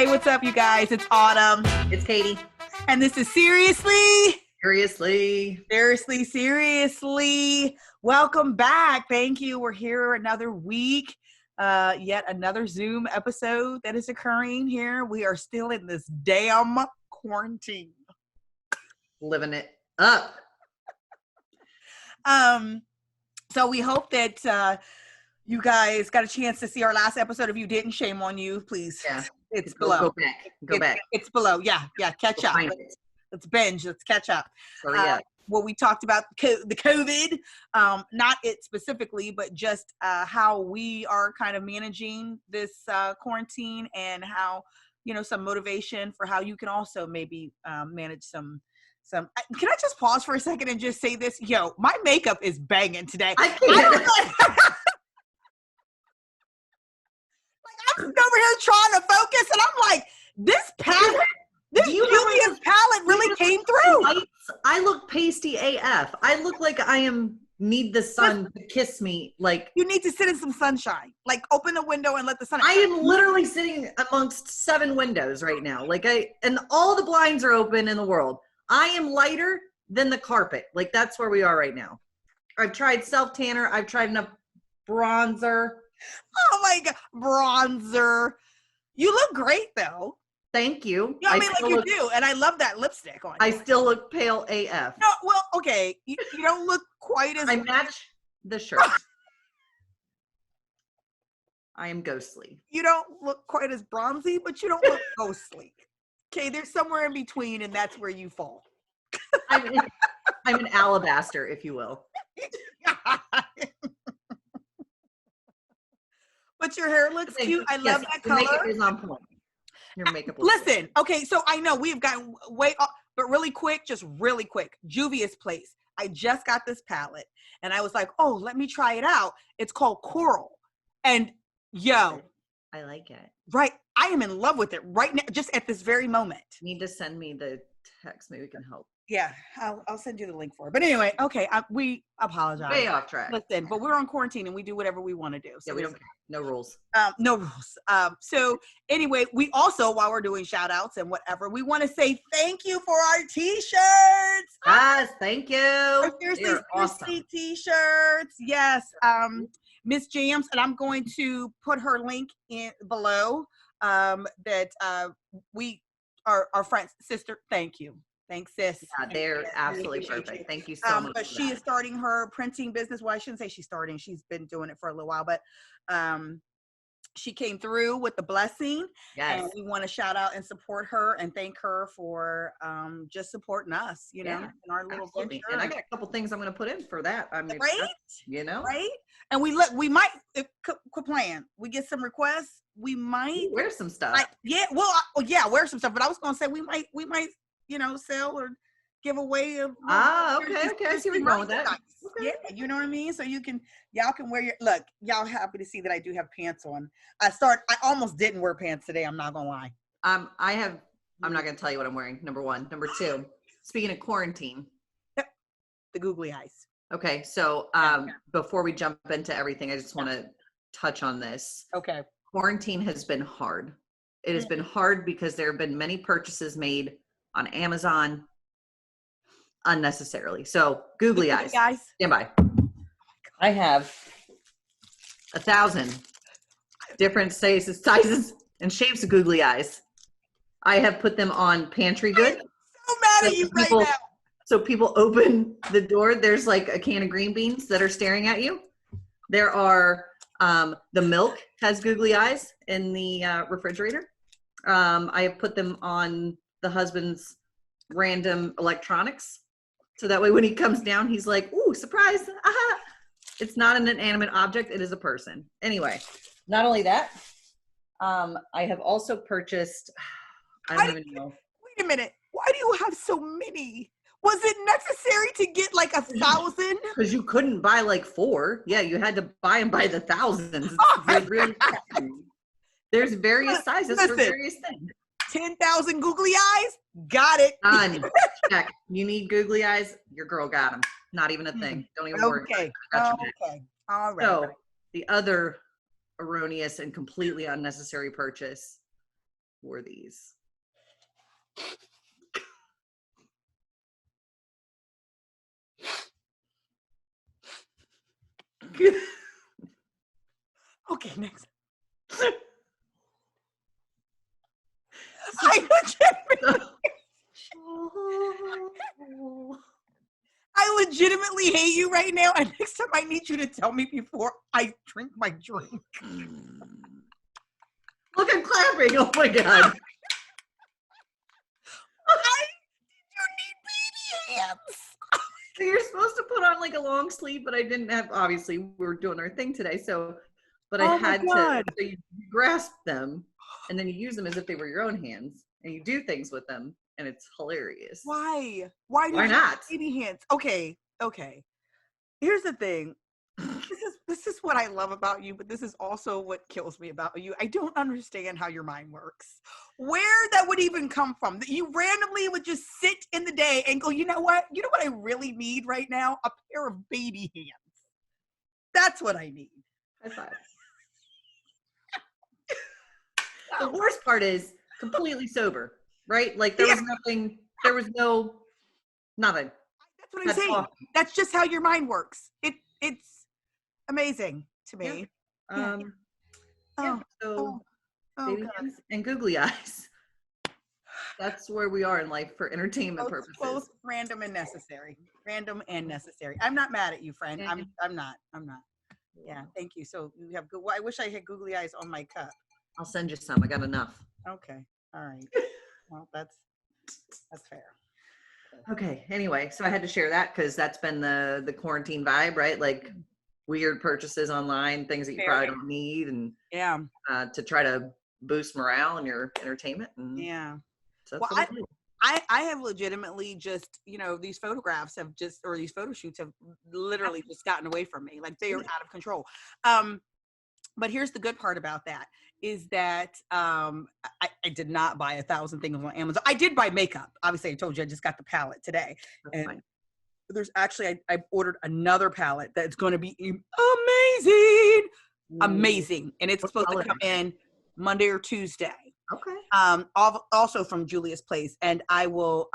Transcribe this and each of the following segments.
Hey, what's up, you guys? It's Autumn. It's Katie. And this is Seriously. Seriously. Welcome back. Thank you. We're here another week. Yet another Zoom episode that is occurring here. We are still in this damn quarantine. Living it up. So we hope that you guys got a chance to see our last episode. If you didn't, shame on you, please. Yeah. It's below. Go back. It's below. Yeah. Catch up. Let's binge. Let's catch up. Well, we talked about the COVID, not it specifically, but just how we are kind of managing this quarantine and how, some motivation for how you can also maybe manage some. Can I just pause for a second and just say this? Yo, my makeup is banging today. I'm over here trying to focus, and I'm like, this palette, this Julia's palette really came through. I look pasty AF. I look like I need the sun to kiss me. Like, you need to sit in some sunshine. Like, open the window and let the sun. I am literally sitting amongst 7 windows right now. And all the blinds are open in the world. I am lighter than the carpet. Like, that's where we are right now. I've tried self-tanner. I've tried enough bronzer. Oh my God, bronzer. You look great though. Thank you. Yeah, I mean, like you do. And I love that lipstick on you. I still look pale AF. No, well, okay. You don't look quite as... I match the shirt. I am ghostly. You don't look quite as bronzy, but you don't look ghostly. Okay, there's somewhere in between, and that's where you fall. I'm an alabaster, if you will. But your hair looks cute. I love that color. Your makeup is on point. Your makeup. Listen, okay, so I know we've gotten way off, but really quick, Juvia's Place. I just got this palette, and I was like, oh, let me try it out. It's called Coral, and yo, I like it. Right, I am in love with it right now, just at this very moment. You need to send me the text. Maybe we can help. Yeah, I'll send you the link for it. But anyway, okay, we apologize. Way off track. Listen, but we're on quarantine and we do whatever we want to do. So yeah, we don't care. No rules. No rules. So anyway, we also, while we're doing shout outs and whatever, we want to say thank you for our T-shirts. Yes, thank you. Seriously awesome. T-shirts. Yes. Miss Jams, and I'm going to put her link in below. That we are our friends, sister. Thank you. Thanks, sis. Yeah, they're absolutely perfect. Thank you so much. But she is starting her printing business. Well, I shouldn't say she's starting. She's been doing it for a little while, but she came through with the blessing. Yes. And we want to shout out and support her and thank her for just supporting us, in our little venture. And I got a couple things I'm going to put in for that. I mean, right? Right? And we might quit playing. We get some requests. We might wear some stuff. Wear some stuff. But I was going to say we might sell or give away. Okay. I see where you're going with that. Okay. Yeah, you know what I mean? So y'all can wear y'all happy to see that I do have pants on. I almost didn't wear pants today. I'm not going to lie. I'm not going to tell you what I'm wearing. Number 1. Number 2, speaking of quarantine. The googly eyes. Okay. So before we jump into everything, I just want to touch on this. Okay. Quarantine has been hard. It has been hard because there have been many purchases made on Amazon unnecessarily. So googly eyes. Stand by. I have 1,000 different sizes and shapes of googly eyes. I have put them on pantry goods. I'm so mad at you right now. So people open the door. There's like a can of green beans that are staring at you. There are the milk has googly eyes in the refrigerator. I have put them on the husband's random electronics. So that way when he comes down, he's like, ooh, surprise. Aha. It's not an inanimate object. It is a person. Anyway, not only that, I have also purchased, I don't even know. Wait a minute. Why do you have so many? Was it necessary to get like 1,000? Because you couldn't buy like 4. Yeah, you had to buy them by the thousands. There's various sizes for various things. 10,000 googly eyes? Got it. Done. Check. You need googly eyes? Your girl got them. Not even a thing. Don't even worry. Okay. Okay. All right. So the other erroneous and completely unnecessary purchase wore these. Okay, next. I legitimately hate you right now, and next time I need you to tell me before I drink my drink. Look, I'm clapping. Oh my God. You need baby hands. So you're supposed to put on like a long sleeve, but I didn't have, obviously we were doing our thing today. But I had to, so you grasp them and then you use them as if they were your own hands and you do things with them and it's hilarious. Why? Why not? Baby hands. Okay. Here's the thing. This is what I love about you, but this is also what kills me about you. I don't understand how your mind works. Where that would even come from? That you randomly would just sit in the day and go, you know what? You know what I really need right now? A pair of baby hands. That's what I need. High five. The worst part is completely sober, right? Like there was nothing, there was nothing. That's what I'm saying. Awesome. That's just how your mind works. It's amazing to me. So baby hands and googly eyes. That's where we are in life for entertainment purposes. Both random and necessary. I'm not mad at you, friend. I'm not. Yeah, thank you. So you have good. Well, I wish I had googly eyes on my cup. I'll send you some. I got enough. Okay. All right. Well, that's fair. Okay. Anyway, so I had to share that because that's been the quarantine vibe, right? Like weird purchases online, things that you probably don't need, and to try to boost morale and your entertainment. And so that's what I have legitimately just, these photographs have just, or these photo shoots have literally just gotten away from me. Like they are out of control. But here's the good part about that is that I did not buy 1,000 things on Amazon. I did buy makeup. Obviously, I told you I just got the palette today. That's fine. There's actually, I ordered another palette that's going to be amazing. And it's supposed to come in Monday or Tuesday. Okay. Also from Julia's Place. And I will,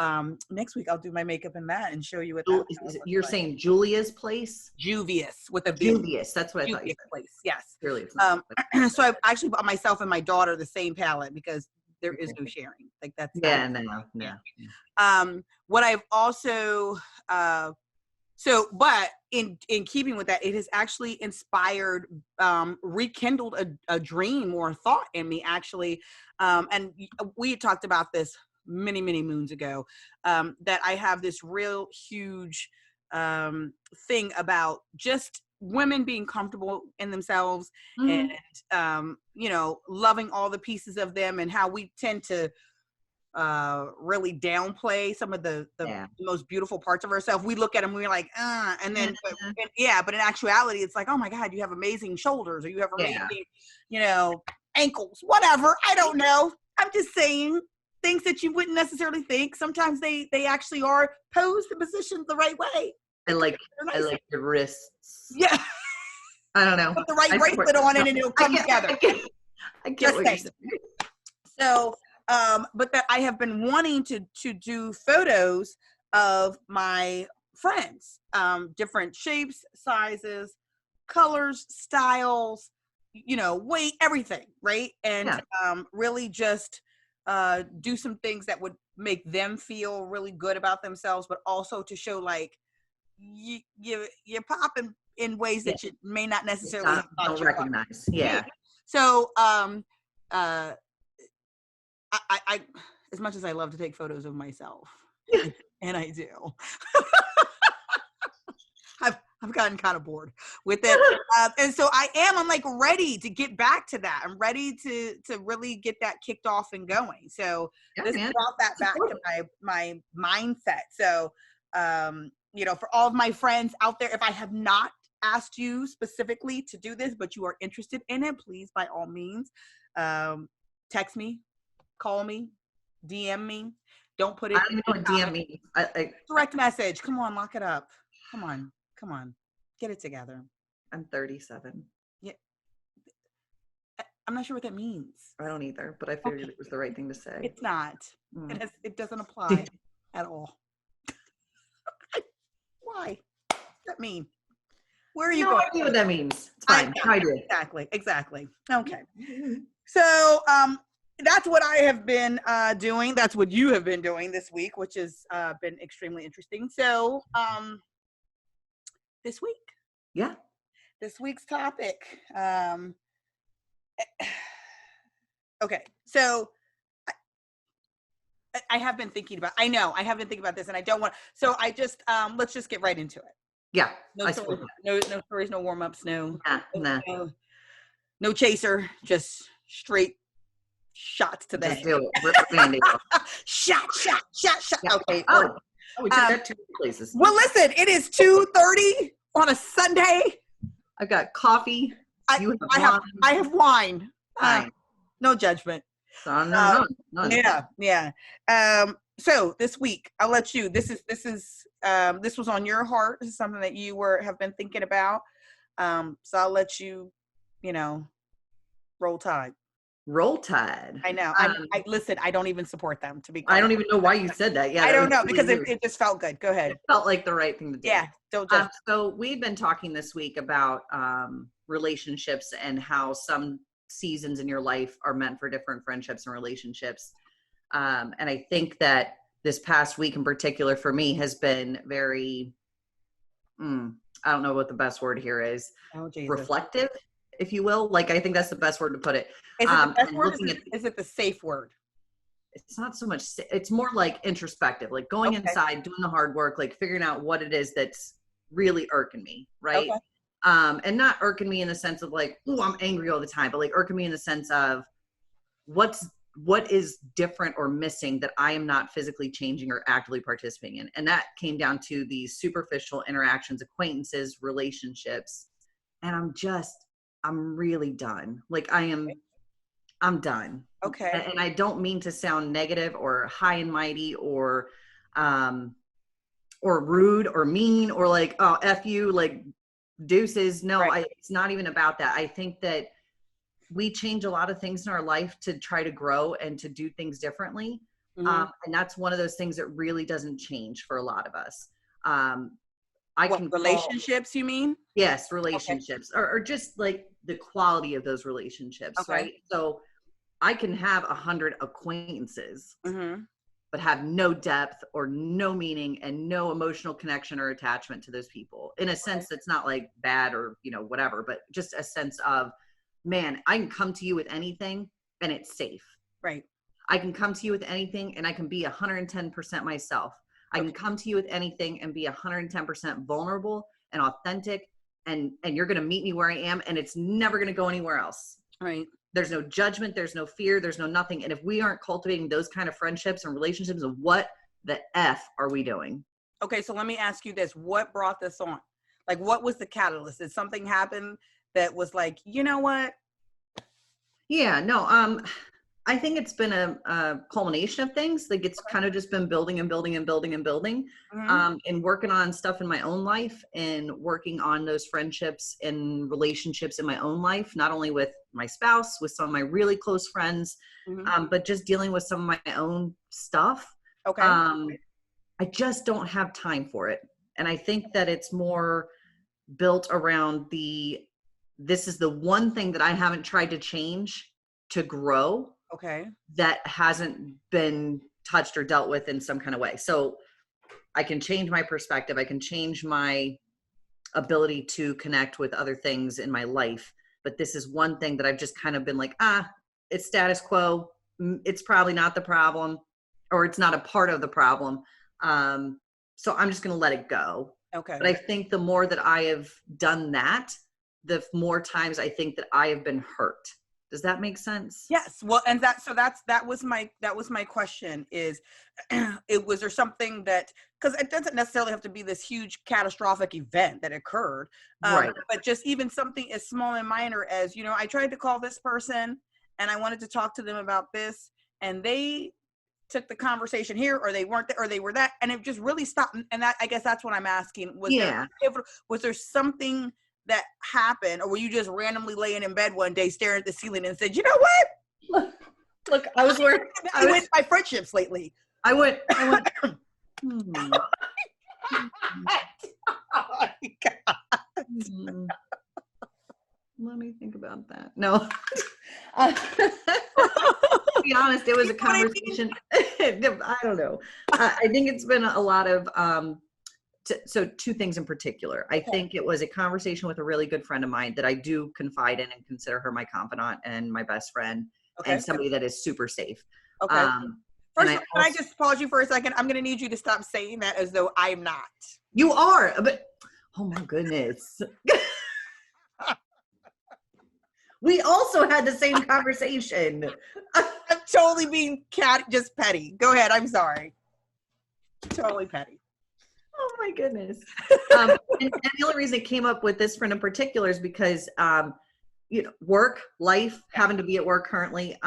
next week I'll do my makeup in that and show you what that you're saying Julia's Place? Juvia's with a V. Juvia's, that's what I thought you said. Place, yes. Really, so I've actually bought myself and my daughter the same palette because there is no sharing. Like that's no. What I've also but in keeping with that, it has actually inspired, rekindled a dream or a thought in me actually. And we had talked about this many moons ago, that I have this real huge thing about just women being comfortable in themselves and loving all the pieces of them, and how we tend to really downplay some of the most beautiful parts of ourselves. We look at them, we're like, and then but in actuality it's like, oh my God, you have amazing shoulders, or you have amazing ankles, whatever. I don't know, I'm just saying things that you wouldn't necessarily think. Sometimes they actually are posed and positioned the right way. I like your wrists. Yeah. I don't know. Put the right bracelet on it and it'll come together. I get what you're saying. So, but that I have been wanting to do photos of my friends, different shapes, sizes, colors, styles, weight, everything, right? And really just do some things that would make them feel really good about themselves, but also to show like you're popping in ways that you may not necessarily don't recognize. Yeah. So I as much as I love to take photos of myself, and I do, I've gotten kind of bored with it. And so I'm like ready to get back to that. I'm ready to really get that kicked off and going. So this brought that back to my mindset. So, for all of my friends out there, if I have not asked you specifically to do this, but you are interested in it, please, by all means, text me, call me, DM me. Don't put it. I don't even know what DM means. Direct message. Come on, lock it up. Come on. Get it together. I'm 37. Yeah. I'm not sure what that means. I don't either, but I figured it was the right thing to say. It's not. It doesn't apply at all. Why? What's that mean? Where are you going? No idea what that means. It's fine. I do. Exactly. Okay. So that's what I have been doing. That's what you have been doing this week, which has been extremely interesting. So this week. Yeah. This week's topic. Okay. So I have been thinking about, I have been thinking about this and I don't want, so I just, let's just get right into it. Yeah. No stories, no warm-ups, no chaser, just straight shots to the head. Shot. Yeah. Okay. Oh, we took that 2 places. Well, listen, it is 2:30 on a Sunday. I've got coffee. I have wine. No judgment. None. Yeah. So this week, I'll let you. This was on your heart. This is something that you have been thinking about. So I'll let you, roll tide. Roll Tide. I know. I listen. I don't even support them, to be clear. I don't even know why you said that. Yeah, I don't know because it just felt good. Go ahead. It felt like the right thing to do. Yeah. Don't judge. So we've been talking this week about relationships and how some seasons in your life are meant for different friendships and relationships. And I think that this past week in particular for me has been very, I don't know what the best word here is. Oh, Jesus. Reflective, if you will. Like, I think that's the best word to put it. Is it the best word? Is it the safe word? It's not so much, it's more like introspective, like going inside, doing the hard work, like figuring out what it is that's really irking me, right? Okay. And not irking me in the sense of like, oh, I'm angry all the time, but like irking me in the sense of what is different or missing that I am not physically changing or actively participating in. And that came down to these superficial interactions, acquaintances, relationships. And I'm really done. Like I'm done. Okay. And I don't mean to sound negative or high and mighty or rude or mean or like, oh, F you, like deuces. No, right. It's not even about that. I think that we change a lot of things in our life to try to grow and to do things differently. And that's one of those things that really doesn't change for a lot of us. Relationships, you mean? Yes, relationships, okay. or just like the quality of those relationships, okay. Right? So I can have 100 acquaintances, but have no depth or no meaning and no emotional connection or attachment to those people in a sense that's not like bad or, whatever, but just a sense of, man, I can come to you with anything and it's safe. Right. I can come to you with anything and I can be 110% myself. I can come to you with anything and be 110% vulnerable and authentic and you're going to meet me where I am and it's never going to go anywhere else. Right. There's no judgment. There's no fear. There's no nothing. And if we aren't cultivating those kind of friendships and relationships, what the F are we doing? Okay. So let me ask you this. What brought this on? Like, what was the catalyst? Did something happen that was like, you know what? Yeah, no, I think it's been a culmination of things. Like it's kind of just been building and building and building and building, and working on stuff in my own life and working on those friendships and relationships in my own life, not only with my spouse, with some of my really close friends, but just dealing with some of my own stuff. Okay. I just don't have time for it. And I think that it's more built around this is the one thing that I haven't tried to change to grow. Okay. That hasn't been touched or dealt with in some kind of way. So I can change my perspective. I can change my ability to connect with other things in my life. But this is one thing that I've just kind of been like, it's status quo. It's probably not the problem, or it's not a part of the problem. So I'm just going to let it go. Okay. But I think the more that I have done that, the more times I think that I have been hurt. Does that make sense? Yes. Well, and that was my question is, was there something that, because it doesn't necessarily have to be this huge catastrophic event that occurred, right. But just even something as small and minor as, I tried to call this person and I wanted to talk to them about this and they took the conversation here, or they weren't, or they were that, and it just really stopped. And that, I guess that's what I'm asking. Was there something that happened, or were you just randomly laying in bed one day staring at the ceiling and said, you know what? Look, I was working. I went my friendships lately. I went. Oh my God. Let me think about that. No. To be honest, it was a conversation. I don't know. I think it's been a lot of, so two things in particular. I think it was a conversation with a really good friend of mine that I do confide in and consider her my confidant and my best friend, and somebody that is super safe. Okay. First, can I just pause you for a second? I'm going to need you to stop saying that as though I'm not. You are, but oh my goodness. We also had the same conversation. I'm totally being just petty. Go ahead. I'm sorry. Totally petty. Oh my goodness. And the only reason it came up with this friend in particular is because, work, life, having to be at work currently,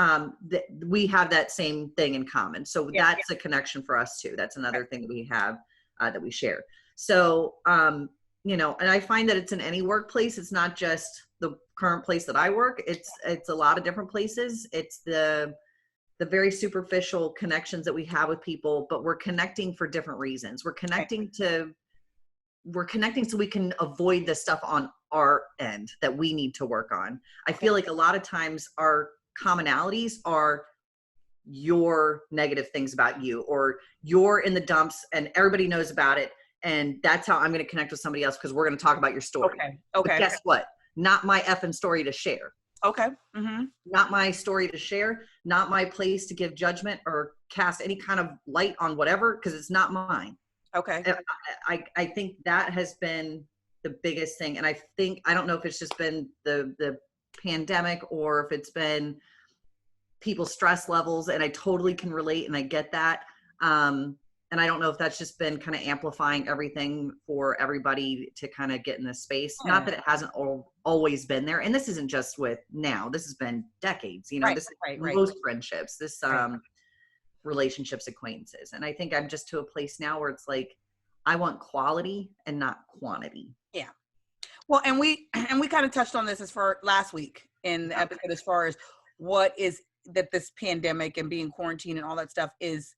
we have that same thing in common. So that's a connection for us too. That's another thing that we have that we share. So, and I find that it's in any workplace. It's not just the current place that I work. It's a lot of different places. It's the very superficial connections that we have with people, but we're connecting for different reasons. We're connecting so we can avoid the stuff on our end that we need to work on. I feel like a lot of times our commonalities are your negative things about you, or you're in the dumps and everybody knows about it. And that's how I'm going to connect with somebody else, because we're going to talk about your story. Okay. But guess what? Not my effing story to share. Okay. Mm-hmm. Not my story to share. Not my place to give judgment or cast any kind of light on whatever, because it's not mine. Okay. I think that has been the biggest thing. And I don't know if it's just been the pandemic or if it's been people's stress levels, and I totally can relate and I get that. And I don't know if that's just been kind of amplifying everything for everybody to kind of get in this space. Yeah. Not that it hasn't always been there. And this isn't just with now. This has been decades. This is most friendships, relationships, acquaintances. And I think I'm just to a place now where it's like, I want quality and not quantity. Yeah. Well, and we kind of touched on this as far last week in the episode, as far as what is that this pandemic and being quarantined and all that stuff is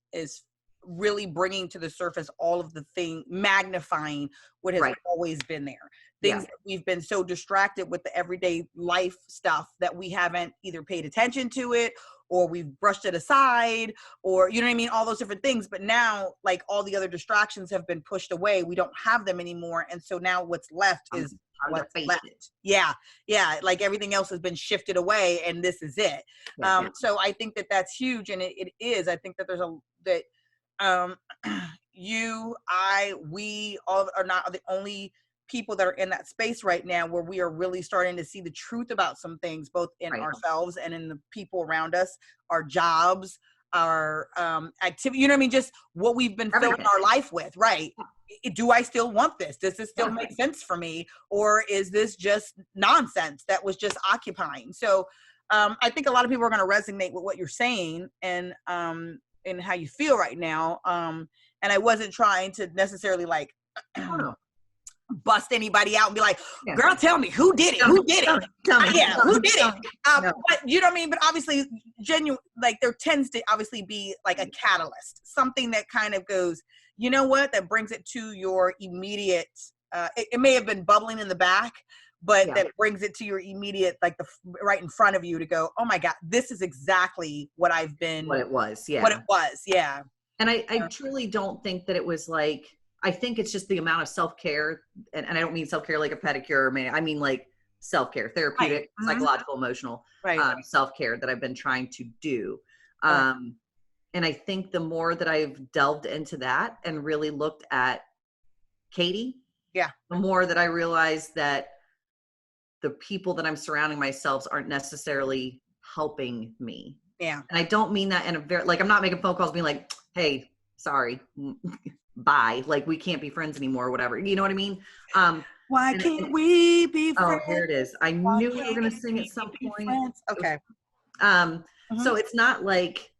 really bringing to the surface all of the magnifying what has always been there. Things that we've been so distracted with the everyday life stuff that we haven't either paid attention to it, or we've brushed it aside, or, you know what I mean? All those different things. But now, like, all the other distractions have been pushed away. We don't have them anymore. And so now what's left is what's left. Yeah. Like everything else has been shifted away, and this is it. So I think that that's huge. And it is. I think that we all are not the only people that are in that space right now, where we are really starting to see the truth about some things, both in ourselves and in the people around us, our jobs, our activity, you know what I mean? Just what we've been filling our life with, right? Do I still want this? Does this still make sense for me? Or is this just nonsense that was just occupying? So I think a lot of people are going to resonate with what you're saying, and how you feel right now. And I wasn't trying to necessarily bust anybody out and be like, girl, tell me who did it? Who did it? Who did it? But you know what I mean? But obviously genuine, like there tends to obviously be like a catalyst, something that kind of goes, you know what, that brings it to your immediate, it may have been bubbling in the back, but that brings it to your immediate, like right in front of you to go, oh my God, this is exactly what I've been. What it was. And I truly don't think that it was like, I think it's just the amount of self-care, and I don't mean self-care like a pedicure, I mean like self-care, therapeutic, psychological, emotional self-care that I've been trying to do. And I think the more that I've delved into that and really looked at Katie, the more that I realized that the people that I'm surrounding myself aren't necessarily helping me. Yeah. And I don't mean that in a very, like, I'm not making phone calls being like, hey, sorry, bye. Like, we can't be friends anymore or whatever. You know what I mean? Why can't we be friends? Oh, here it is. I knew we were going to sing at some point. Okay. So it's not like,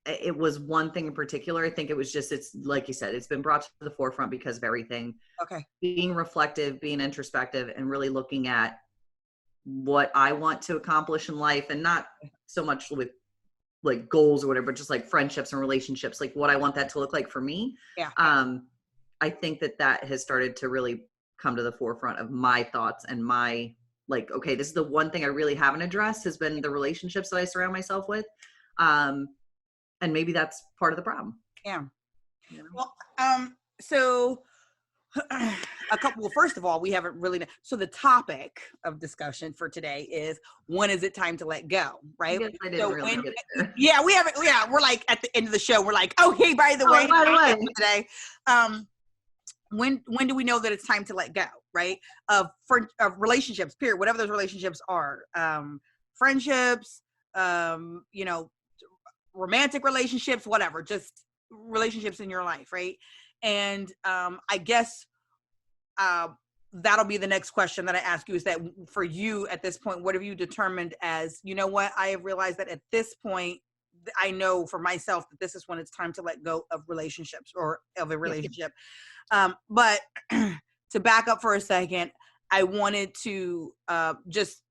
it was one thing in particular. I think it was just, it's like you said, it's been brought to the forefront because of everything. Okay. Being reflective, being introspective, and really looking at what I want to accomplish in life, and not so much with like goals or whatever, but just like friendships and relationships, like what I want that to look like for me. Yeah. I think that has started to really come to the forefront of my thoughts and my, like, okay, this is the one thing I really haven't addressed, has been the relationships that I surround myself with. And maybe that's part of the problem. Yeah. You know? Well, so well, first of all, we haven't really, so the topic of discussion for today is, when is it time to let go? Right. I didn't So really get there. yeah, we haven't, yeah, we're like at the end of the show, we're like, oh, hey, by the way, today, when do we know that it's time to let go? Right. Of relationships, period, whatever those relationships are, friendships, you know, romantic relationships, whatever, just relationships in your life. Right. And I guess that'll be the next question that I ask you, is that for you at this point, what have you determined as, you know what, I have realized that at this point, I know for myself that this is when it's time to let go of relationships, or of a relationship. But to back up for a second, I wanted to just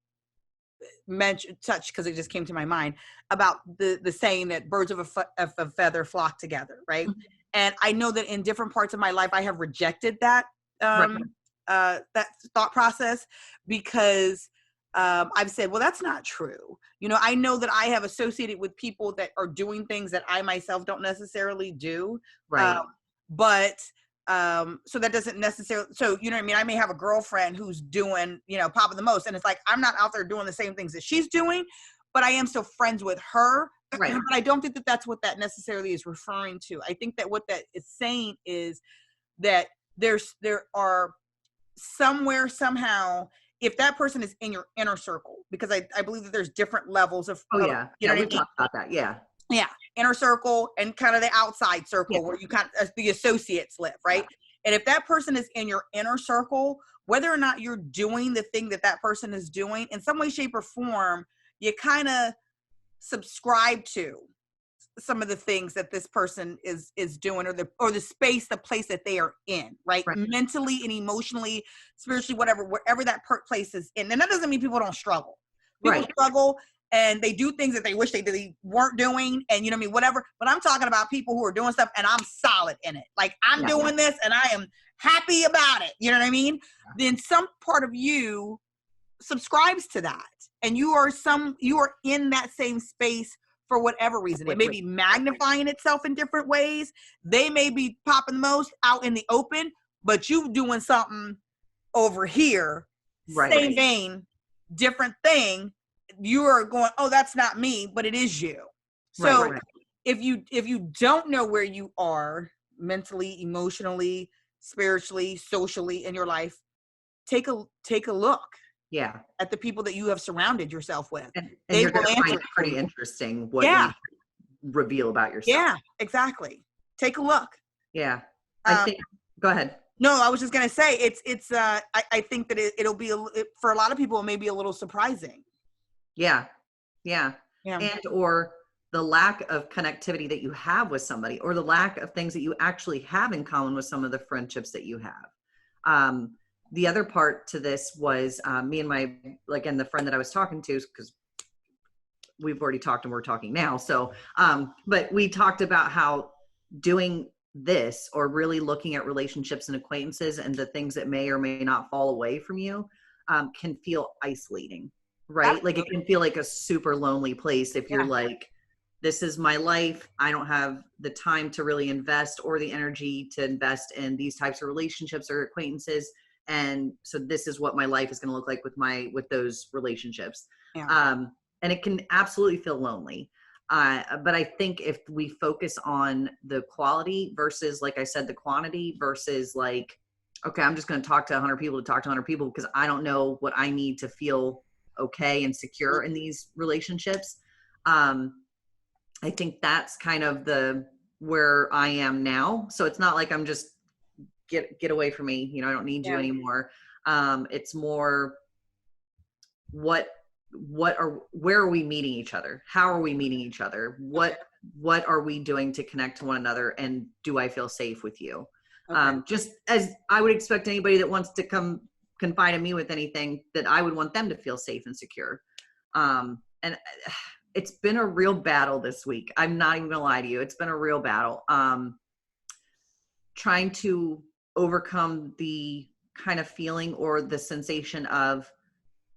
touch, because it just came to my mind, about the saying that birds of a feather flock together, right? Mm-hmm. And I know that in different parts of my life, I have rejected that that thought process, because I've said, well, that's not true. You know, I know that I have associated with people that are doing things that I myself don't necessarily do. Right. So that doesn't necessarily, so, you know what I mean? I may have a girlfriend who's doing, you know, popping the most, and it's like, I'm not out there doing the same things that she's doing, but I am still friends with her. Right. But I don't think that that's what that necessarily is referring to. I think that what that is saying is that there are somewhere, somehow, if that person is in your inner circle, because I believe that there's different levels of, you know, we talked about that. Yeah. Inner circle and kind of the outside circle, where you kind of, the associates live, right? And if that person is in your inner circle, whether or not you're doing the thing that that person is doing, in some way, shape, or form, you kind of subscribe to some of the things that this person is doing, or the space, the place that they are in, right? Mentally and emotionally, spiritually, wherever that place is in. And that doesn't mean people don't struggle. People struggle, and they do things that they wish they weren't doing, and you know what I mean, whatever. But I'm talking about people who are doing stuff and I'm solid in it. Like, I'm doing this and I am happy about it. You know what I mean? Then some part of you subscribes to that, and you are in that same space for whatever reason. It may be magnifying itself in different ways. They may be popping the most out in the open, but you doing something over here, same vein, different thing. You are going, oh, that's not me, but it is you. So if you don't know where you are mentally, emotionally, spiritually, socially in your life, take a look. Yeah. At the people that you have surrounded yourself with. And you're going to find it pretty interesting what you reveal about yourself. Yeah, exactly. Take a look. Yeah. I think, go ahead. No, I was just going to say, I think that it'll be, for a lot of people, it may be a little surprising. Yeah. And, or the lack of connectivity that you have with somebody, or the lack of things that you actually have in common with some of the friendships that you have. The other part to this was me and my, and the friend that I was talking to, because we've already talked and we're talking now. So, but we talked about how doing this, or really looking at relationships and acquaintances and the things that may or may not fall away from you, can feel isolating, right? Absolutely. Like, it can feel like a super lonely place if you're like, this is my life. I don't have the time to really invest, or the energy to invest in these types of relationships or acquaintances. And so this is what my life is going to look like with those relationships. And it can absolutely feel lonely. But I think if we focus on the quality versus, like I said, the quantity, versus like, okay, I'm just going to talk to 100 people to talk to 100 people because I don't know what I need to feel okay and secure in these relationships. I think that's kind of where I am now. So it's not like I'm just, get away from me, you know, I don't need you anymore. It's more, where are we meeting each other? How are we meeting each other? What what are we doing to connect to one another? And do I feel safe with you? Okay. Just as I would expect anybody that wants to come confide in me with anything, that I would want them to feel safe and secure. And it's been a real battle this week. I'm not even gonna lie to you. It's been a real battle. Trying to overcome the kind of feeling or the sensation of,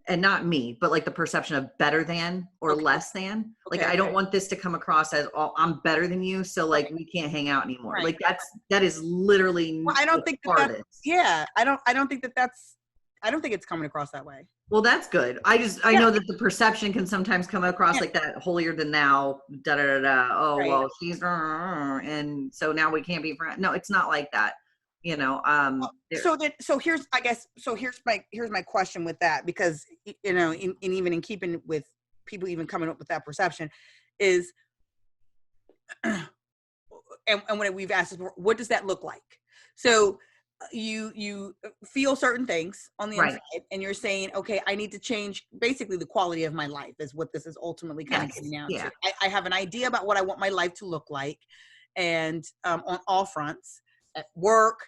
and not me, but like the perception of better than or less than. Like, I don't want this to come across as, oh, I'm better than you, so like we can't hang out anymore. Like that is literally well, I don't think that's, I don't think that's, I don't think it's coming across that way. Well, that's good. I know that the perception can sometimes come across like that, holier than thou, da da da da. Oh, well, she's, and so now we can't be friends. No, it's not like that. You know, so here's my question with that, because, you know, in even in keeping with people even coming up with that perception is, and when we've asked, what does that look like? So you feel certain things on the inside, and you're saying, okay, I need to change basically the quality of my life is what this is ultimately kind of getting down to. I have an idea about what I want my life to look like, and on all fronts, at work,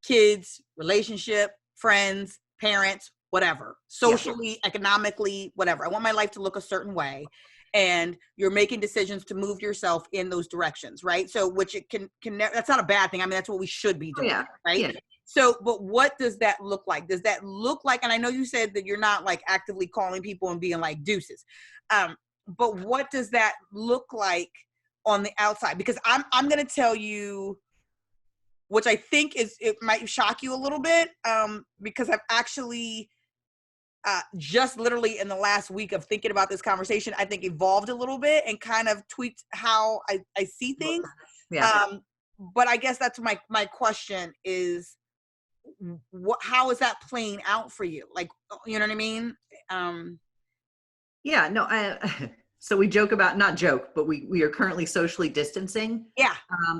kids, relationship, friends, parents, whatever, socially, economically, whatever. I want my life to look a certain way. And you're making decisions to move yourself in those directions, right? So, which it can that's not a bad thing. I mean, that's what we should be doing, right? Yeah. So, but what does that look like? Does that look like, and I know you said that you're not like actively calling people and being like deuces, but what does that look like on the outside? Because I'm going to tell you, which I think it might shock you a little bit, because I've actually just literally in the last week of thinking about this conversation, I think evolved a little bit and kind of tweaked how I see things. Yeah. But I guess that's my question is, how is that playing out for you? Like, you know what I mean? Yeah, no, so we joke about, not joke, but we are currently socially distancing. Yeah.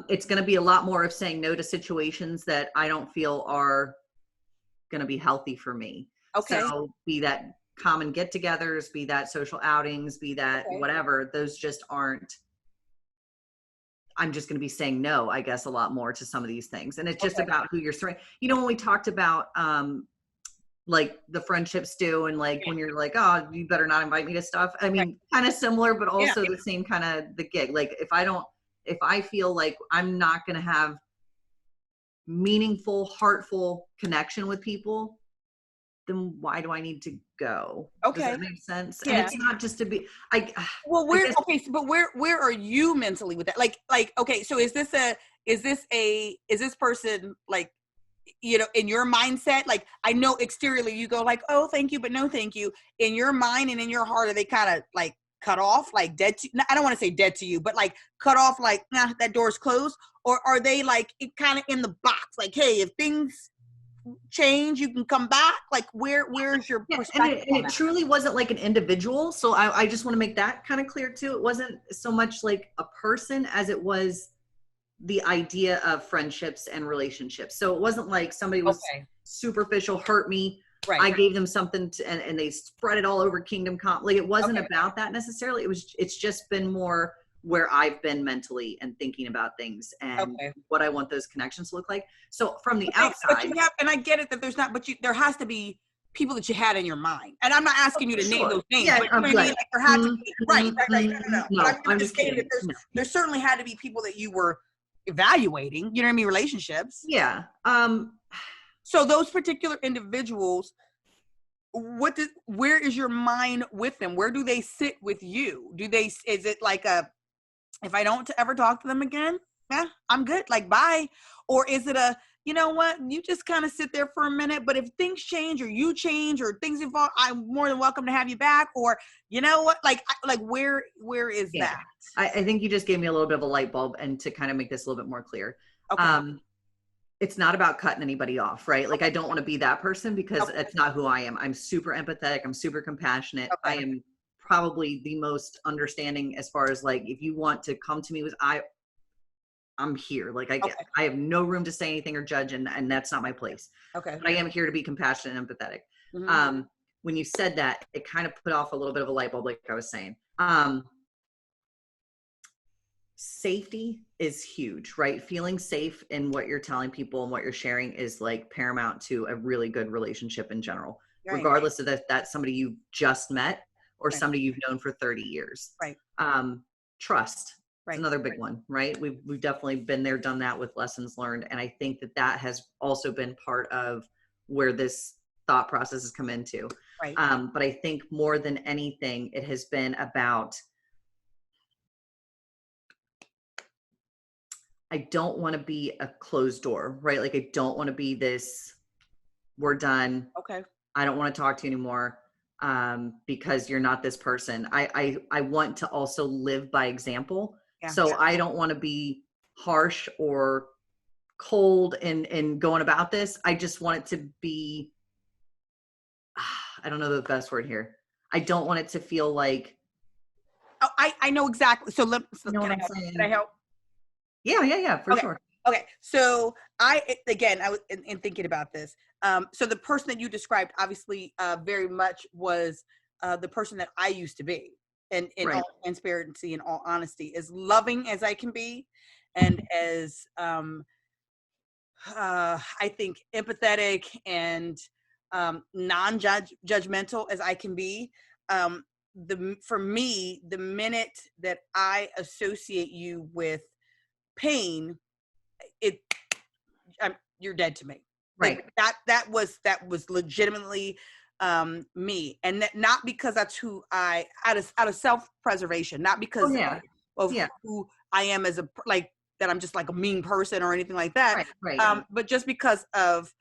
It's going to be a lot more of saying no to situations that I don't feel are going to be healthy for me. Okay. So be that common get-togethers, be that social outings, be that whatever, those just aren't, I'm just going to be saying no, I guess, a lot more to some of these things. And it's just about who you're surrounded. You know, when we talked about, like the friendships do, and like when you're like, oh, you better not invite me to stuff. I mean, kind of similar, but also the same kind of the gig. Like if I feel like I'm not going to have meaningful, heartful connection with people, then why do I need to go? Okay. Does that make sense? Yeah. And it's not just to be, well, but where are you mentally with that? Like, okay, so is this person like, you know, in your mindset, like, I know exteriorly you go like, oh, thank you, but no, thank you. In your mind and in your heart, are they kind of like cut off, like dead to, I don't want to say dead to you, but like cut off, like, nah, that door's closed? Or are they like kind of in the box, like, hey, if things change, you can come back? Like, where's your perspective? And it truly wasn't like an individual. So I just want to make that kind of clear too. It wasn't so much like a person as it was the idea of friendships and relationships. So it wasn't like somebody was superficial, hurt me. Right. I gave them something and they spread it all over Kingdom Come. Like, it wasn't about that necessarily. It's just been more where I've been mentally and thinking about things and what I want those connections to look like. So from the outside, but you have, and I get it that there's not, but there has to be people that you had in your mind. And I'm not asking you to name those names, but you know what I mean? Like, there had to be, right. No. But I'm just saying that there certainly had to be people that you were evaluating, you know what I mean, relationships. Yeah. So those particular individuals, where is your mind with them? Where do they sit with you? Is it like if I don't ever talk to them again, I'm good, like, bye? Or is it you know what, you just kind of sit there for a minute, but if things change or you change or things evolve, I'm more than welcome to have you back? Or, you know what, like where is that? I think you just gave me a little bit of a light bulb, and to kind of make this a little bit more clear. Okay. It's not about cutting anybody off, right? Like, I don't want to be that person, because that's not who I am. I'm super empathetic. I'm super compassionate. I am probably the most understanding as far as like, if you want to come to me with, I'm here. Like, I have no room to say anything or judge, and that's not my place. Okay. But I am here to be compassionate and empathetic. Mm-hmm. When you said that, it kind of put off a little bit of a light bulb, like I was saying. safety is huge, right? Feeling safe in what you're telling people and what you're sharing is like paramount to a really good relationship in general, right. regardless of if that's somebody you just met or right. somebody you've known for 30 years. Right. Trust. Right. It's another big one, right? We've definitely been there, done that with lessons learned. And I think that has also been part of where this thought process has come into. Right. But I think more than anything, it has been about, I don't want to be a closed door, right? Like I don't want to be this, we're done. Okay. I don't want to talk to you anymore because you're not this person. I want to also live by example. Yeah. So I don't want to be harsh or cold in going about this. I just want it to be, I don't know the best word here. I don't want it to feel like. Oh, I know exactly. So can I help? Yeah, for sure. Okay. So I was in thinking about this. So the person that you described obviously very much was the person that I used to be, and in all transparency and all honesty, as loving as I can be, and as I think empathetic and non-judgmental as I can be. For me, the minute that I associate you with pain, you're dead to me. Right. Like that was legitimately me, and not because that's who I out of self-preservation, not because of who I am as that I'm just like a mean person or anything like that. But just because of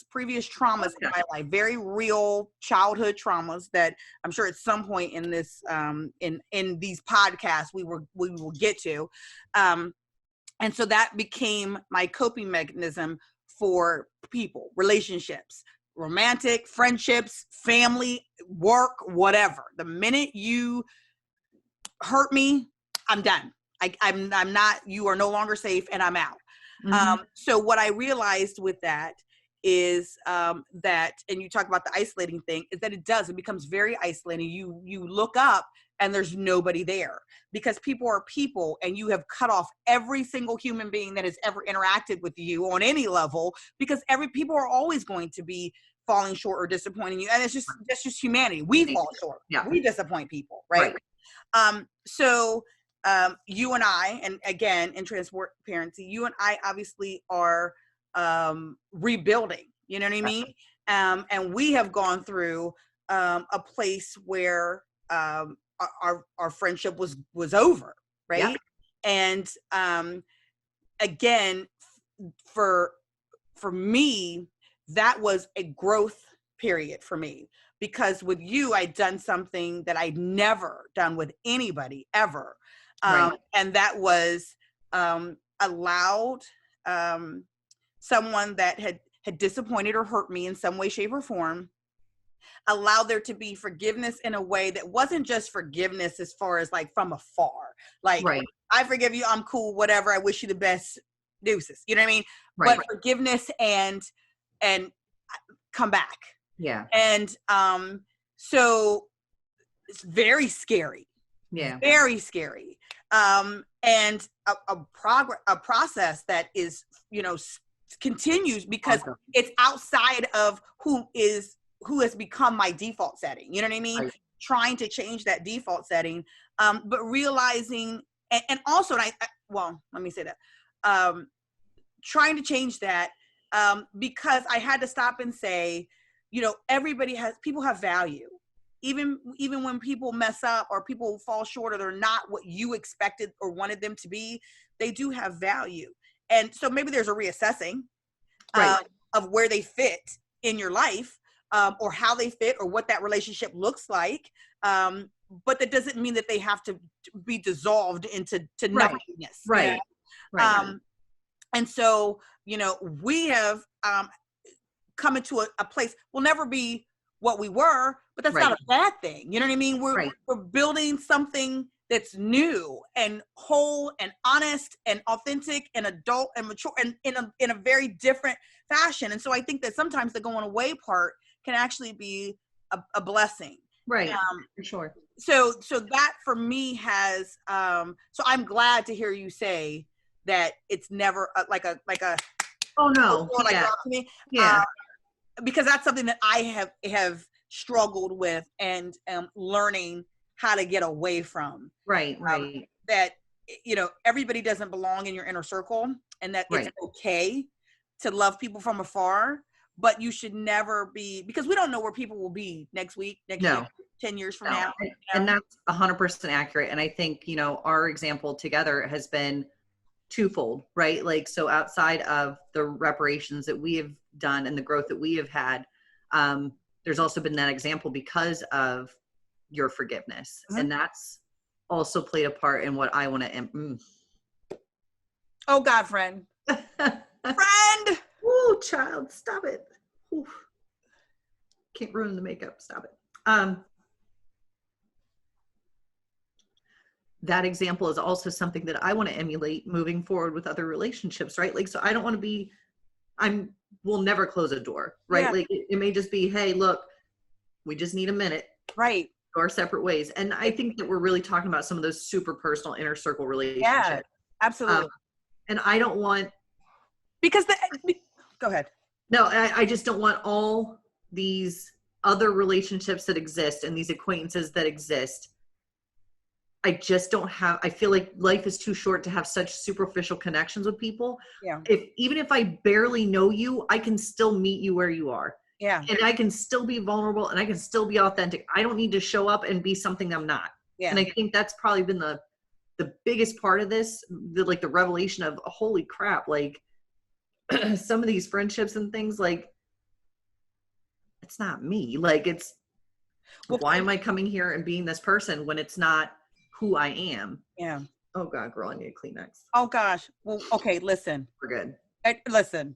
previous traumas in my life, very real childhood traumas that I'm sure at some point in this in these podcasts we will get to. And so that became my coping mechanism for people, relationships, romantic, friendships, family, work, whatever. The minute you hurt me, I'm done. I'm not, you are no longer safe and I'm out. Mm-hmm. So what I realized with that is that, and you talk about the isolating thing, is that it becomes very isolating. You look up and there's nobody there because people are people, and you have cut off every single human being that has ever interacted with you on any level, because people are always going to be falling short or disappointing you. And that's just humanity. We fall short. Yeah. We disappoint people. Right. So you and I, and again, in transparency, you and I obviously are rebuilding, you know what I mean? And we have gone through a place where our friendship was over, right? Yeah. And again, for me, that was a growth period for me, because with you, I'd done something that I'd never done with anybody ever. And that was allowed someone that had disappointed or hurt me in some way, shape, or form, allow there to be forgiveness in a way that wasn't just forgiveness as far as like from afar. Like, I forgive you, I'm cool, whatever, I wish you the best, deuces. You know what I mean? But forgiveness and come back. Yeah. And so it's very scary. Yeah. Very scary. And a process that is, continues because it's outside of who has become my default setting. You know what I mean? Trying to change that default setting, but realizing, and also, let me say that, trying to change that, because I had to stop and say, people have value. Even when people mess up or people fall short or they're not what you expected or wanted them to be, they do have value. And so maybe there's a reassessing of where they fit in your life, or how they fit or what that relationship looks like. But that doesn't mean that they have to be dissolved into nothingness. Right. And so, we have come into a place, we'll never be what we were, but that's not a bad thing. You know what I mean? We're building something that's new and whole and honest and authentic and adult and mature and in a very different fashion. And so I think that sometimes the going away part can actually be a blessing. Right. For sure. So that for me has, so I'm glad to hear you say that it's never like a, oh no, or like yeah. to me. Yeah. Because that's something that I have struggled with and learning how to get away from. Right. That, everybody doesn't belong in your inner circle, and that it's okay to love people from afar, but you should never be, because we don't know where people will be next week, next year, 10 years from now. And that's 100% accurate. And I think, our example together has been twofold, right? Like, so outside of the reparations that we have done and the growth that we have had, there's also been that example because of your forgiveness. Mm-hmm. And that's also played a part in what I want to Oh God, friend. Friend! Ooh, child, stop it. Ooh. Can't ruin the makeup, stop it. That example is also something that I want to emulate moving forward with other relationships, right? Like, so I don't want to be, we'll never close a door, right? Yeah. Like it may just be, hey, look, we just need a minute. Right. Go our separate ways. And I think that we're really talking about some of those super personal inner circle relationships. Yeah, absolutely. And I don't want. Because go ahead. No, I just don't want all these other relationships that exist and these acquaintances that exist. I just don't have, I feel like life is too short to have such superficial connections with people. Yeah. Even if I barely know you, I can still meet you where you are. Yeah. And I can still be vulnerable and I can still be authentic. I don't need to show up and be something I'm not. Yeah. And I think that's probably been the biggest part of this, the revelation of holy crap, like some of these friendships and things, like it's not me. Like why am I coming here and being this person when it's not who I am? Yeah. Oh God, girl, I need a Kleenex. Oh gosh. Well, okay, listen. We're good. Listen.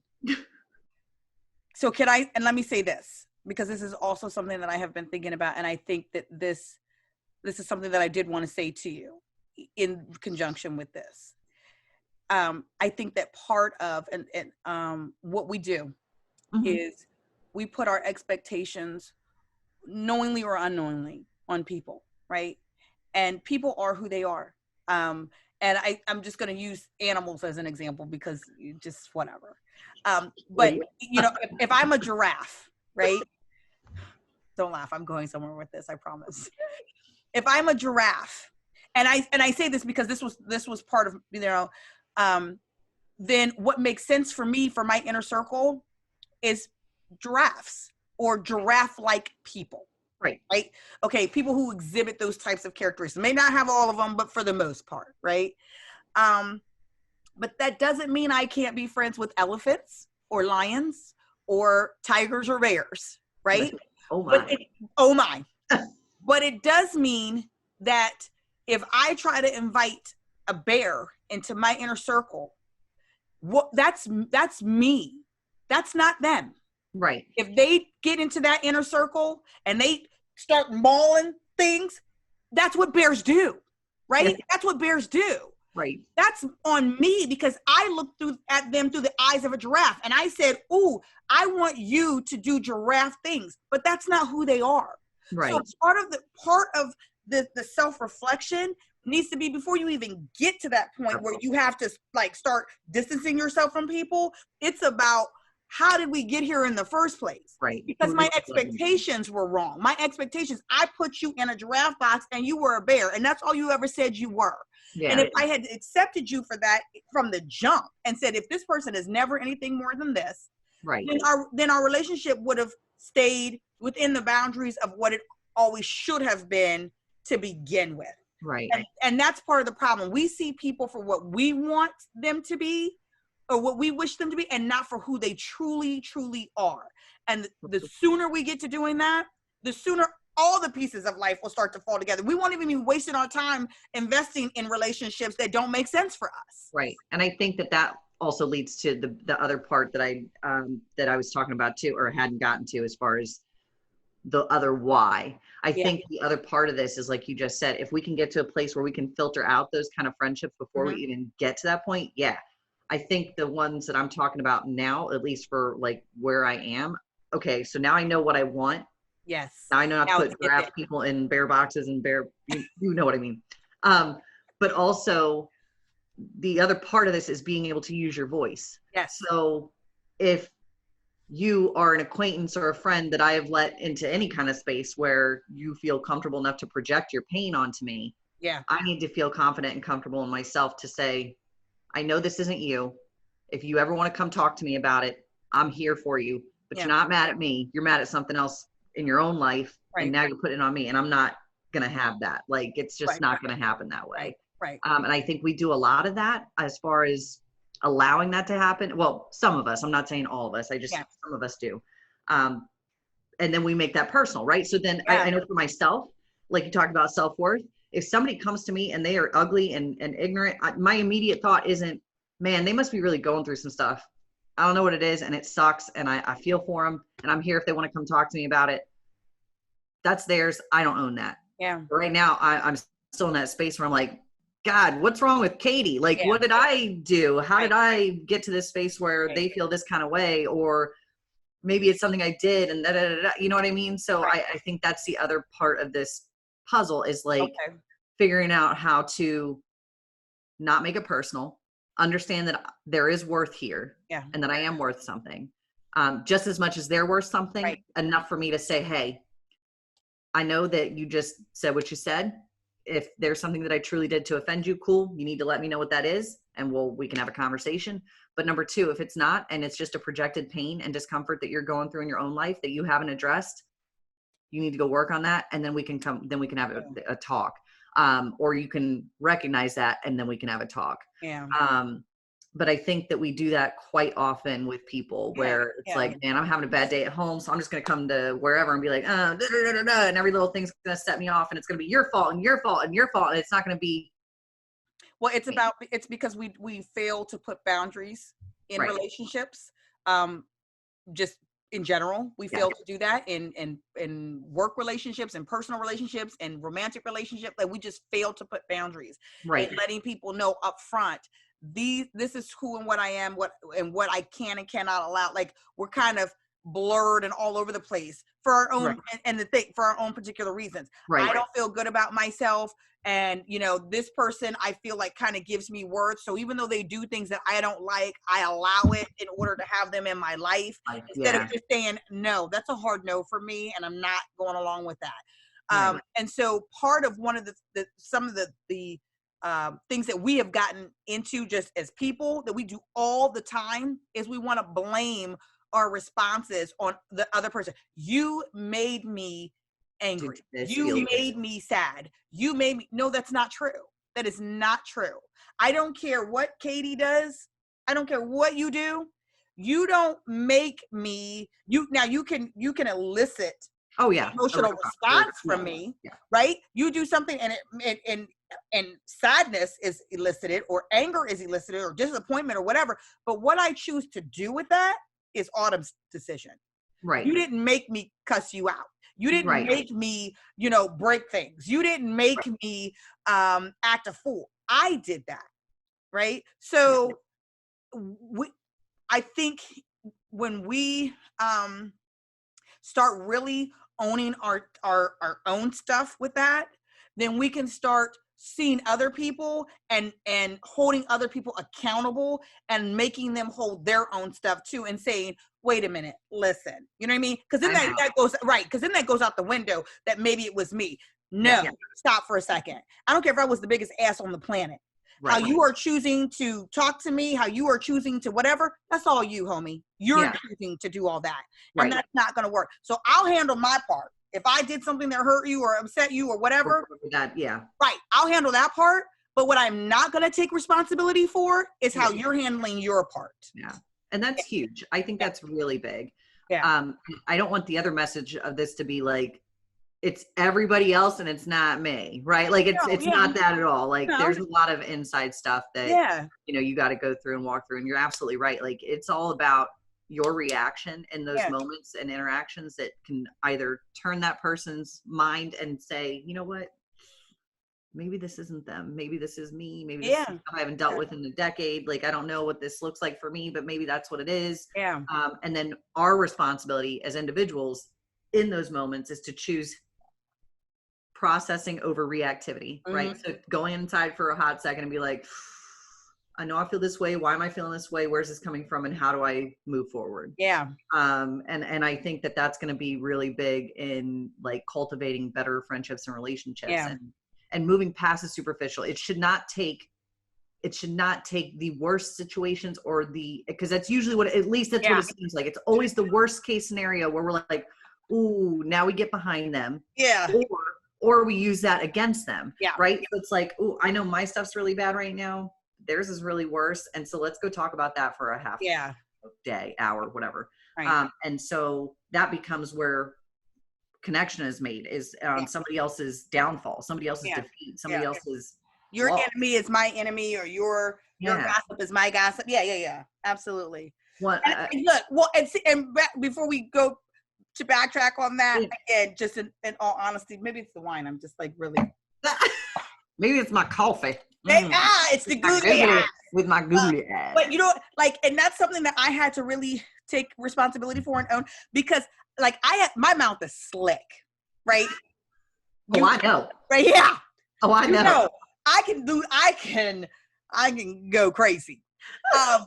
So and let me say this, because this is also something that I have been thinking about. And I think that this is something that I did want to say to you in conjunction with this. I think that part of, and what we do mm-hmm. is we put our expectations knowingly or unknowingly on people, right? And people are who they are. And I'm just going to use animals as an example because just whatever. But if I'm a giraffe, right? Don't laugh. I'm going somewhere with this. I promise. If I'm a giraffe, and I say this because this was part of, then what makes sense for me, for my inner circle, is giraffes or giraffe-like people. Right. Okay. People who exhibit those types of characteristics may not have all of them, but for the most part, right? But that doesn't mean I can't be friends with elephants or lions or tigers or bears, right? Oh my. But it does mean that if I try to invite a bear into my inner circle, that's me. That's not them. Right. If they get into that inner circle and they start mauling things, that's what bears do, right? Yeah. That's what bears do. Right. That's on me because I looked at them through the eyes of a giraffe and I said, ooh, I want you to do giraffe things, but that's not who they are. Right. So part of the self-reflection needs to be before you even get to that point where you have to start distancing yourself from people. It's about, how did we get here in the first place? Right. Because my expectations were wrong. My expectations, I put you in a giraffe box and you were a bear and that's all you ever said you were. Yeah. And if I had accepted you for that from the jump and said, if this person is never anything more than this, right, then our relationship would have stayed within the boundaries of what it always should have been to begin with. Right. And that's part of the problem. We see people for what we want them to be or what we wish them to be and not for who they truly, truly are. And the sooner we get to doing that, the sooner all the pieces of life will start to fall together. We won't even be wasting our time investing in relationships that don't make sense for us. Right. And I think that also leads to the other part that I was talking about too, or hadn't gotten to, as far as the other why. I think the other part of this is, like you just said, if we can get to a place where we can filter out those kind of friendships before mm-hmm. we even get to that point. Yeah. I think the ones that I'm talking about now, at least for where I am, okay, so now I know what I want. Yes. Now I know not to Now put it's grass people in bear boxes and you know what I mean. But also the other part of this is being able to use your voice. Yes. So if you are an acquaintance or a friend that I have let into any kind of space where you feel comfortable enough to project your pain onto me, yeah, I need to feel confident and comfortable in myself to say, I know this isn't you. If you ever want to come talk to me about it, I'm here for you. But yeah. you're not mad at me. You're mad at something else in your own life. Right. And now you're putting it on me. And I'm not going to have that. Like, it's just Right. not going to happen that way. Right. And I think we do a lot of that as far as allowing that to happen. Well, some of us, I'm not saying all of us. Some of us do. And then we make that personal, right? So then I know for myself, like you talked about self-worth, if somebody comes to me and they are ugly and ignorant, my immediate thought isn't, man, they must be really going through some stuff. I don't know what it is, and it sucks, and I feel for them, and I'm here if they want to come talk to me about it. That's theirs. I don't own that. Yeah. But right now, I'm still in that space where I'm like, God, what's wrong with Katie? Like, what did I do? How did I get to this space where they feel this kind of way? Or maybe it's something I did and da, da, da, da, you know what I mean? So I think that's the other part of this puzzle is like figuring out how to not make it personal, understand that there is worth here and that I am worth something. Just as much as they're worth something, enough for me to say, hey, I know that you just said what you said. If there's something that I truly did to offend you, cool. You need to let me know what that is and we can have a conversation. But number two, if it's not, and it's just a projected pain and discomfort that you're going through in your own life that you haven't addressed, you need to go work on that. And then we can have a talk. Or you can recognize that and then we can have a talk. Yeah. But I think that we do that quite often with people where it's like, man, I'm having a bad day at home. So I'm just going to come to wherever and be like, da, da, da, da, and every little thing's going to set me off and it's going to be your fault and your fault and your fault. And it's not going to be. Well, it's because we fail to put boundaries in relationships. Just in general, we fail to do that in work relationships and personal relationships and romantic relationships. Like we just fail to put boundaries and letting people know up front, this is who and what I am, what I can and cannot allow. Like we're kind of blurred and all over the place for our own for our own particular reasons. I don't feel good about myself. And, this person I feel like kind of gives me worth. So even though they do things that I don't like, I allow it in order to have them in my life instead of just saying, no, that's a hard no for me. And I'm not going along with that. And so part of one of some of the things that we have gotten into just as people that we do all the time is we want to blame our responses on the other person. You made me angry. You made me sad. You made me. No, that's not true. That is not true. I don't care what Katie does. I don't care what you do. You don't make me. You can elicit emotional response from me, right? You do something and sadness is elicited or anger is elicited or disappointment or whatever. But what I choose to do with that is Autumn's decision. Right. You didn't make me cuss you out. You didn't make me, break things. You didn't make me act a fool. I did that. Right. So I think when we start really owning our own stuff with that, then we can start seeing other people and holding other people accountable and making them hold their own stuff too and saying, wait a minute, listen, you know what I mean? Because then that goes out the window that maybe it was me. No, stop for a second. I don't care if I was the biggest ass on the planet. How you are choosing to talk to me, how you are choosing to whatever, that's all you, homie. You're choosing to do all that. And that's not going to work. So I'll handle my part. If I did something that hurt you or upset you or whatever, I'll handle that part. But what I'm not going to take responsibility for is how you're handling your part. Yeah. And that's huge. I think that's really big. Yeah. I don't want the other message of this to be like, it's everybody else and it's not me, right? Like it's not that at all. Like there's a lot of inside stuff that, you got to go through and walk through. And you're absolutely right. Like it's all about your reaction in those moments and interactions that can either turn that person's mind and say, you know what, maybe this isn't them. Maybe this is me. Maybe this is something I haven't dealt with in a decade. Like, I don't know what this looks like for me, but maybe that's what it is. Yeah. And then our responsibility as individuals in those moments is to choose processing over reactivity, right? So going inside for a hot second and be like, I know I feel this way. Why am I feeling this way? Where's this coming from? And how do I move forward? Yeah. And I think that that's going to be really big in like cultivating better friendships and relationships and moving past the superficial. It should not take the worst situations or because that's usually what, at least that's what it seems like. It's always the worst case scenario where we're like, ooh, now we get behind them. Yeah. Or we use that against them. Yeah. Right. So it's like, ooh, I know my stuff's really bad right now. Theirs is really worse. And so let's go talk about that for a half day, hour, whatever. Right. And so that becomes where connection is made, is somebody else's downfall, somebody else's defeat, somebody else's your loss. enemy is my enemy, or your gossip is my gossip. Yeah. Absolutely. Before we go to backtrack on that, again, just in all honesty, maybe it's the wine. I'm just like really. Maybe it's my coffee. It's the googly eyes. With my googly eyes. But you know, like, and that's something that I had to really take responsibility for and own, because like my mouth is slick, right? I know. Right? Yeah. Oh, I know. I can go crazy. I'm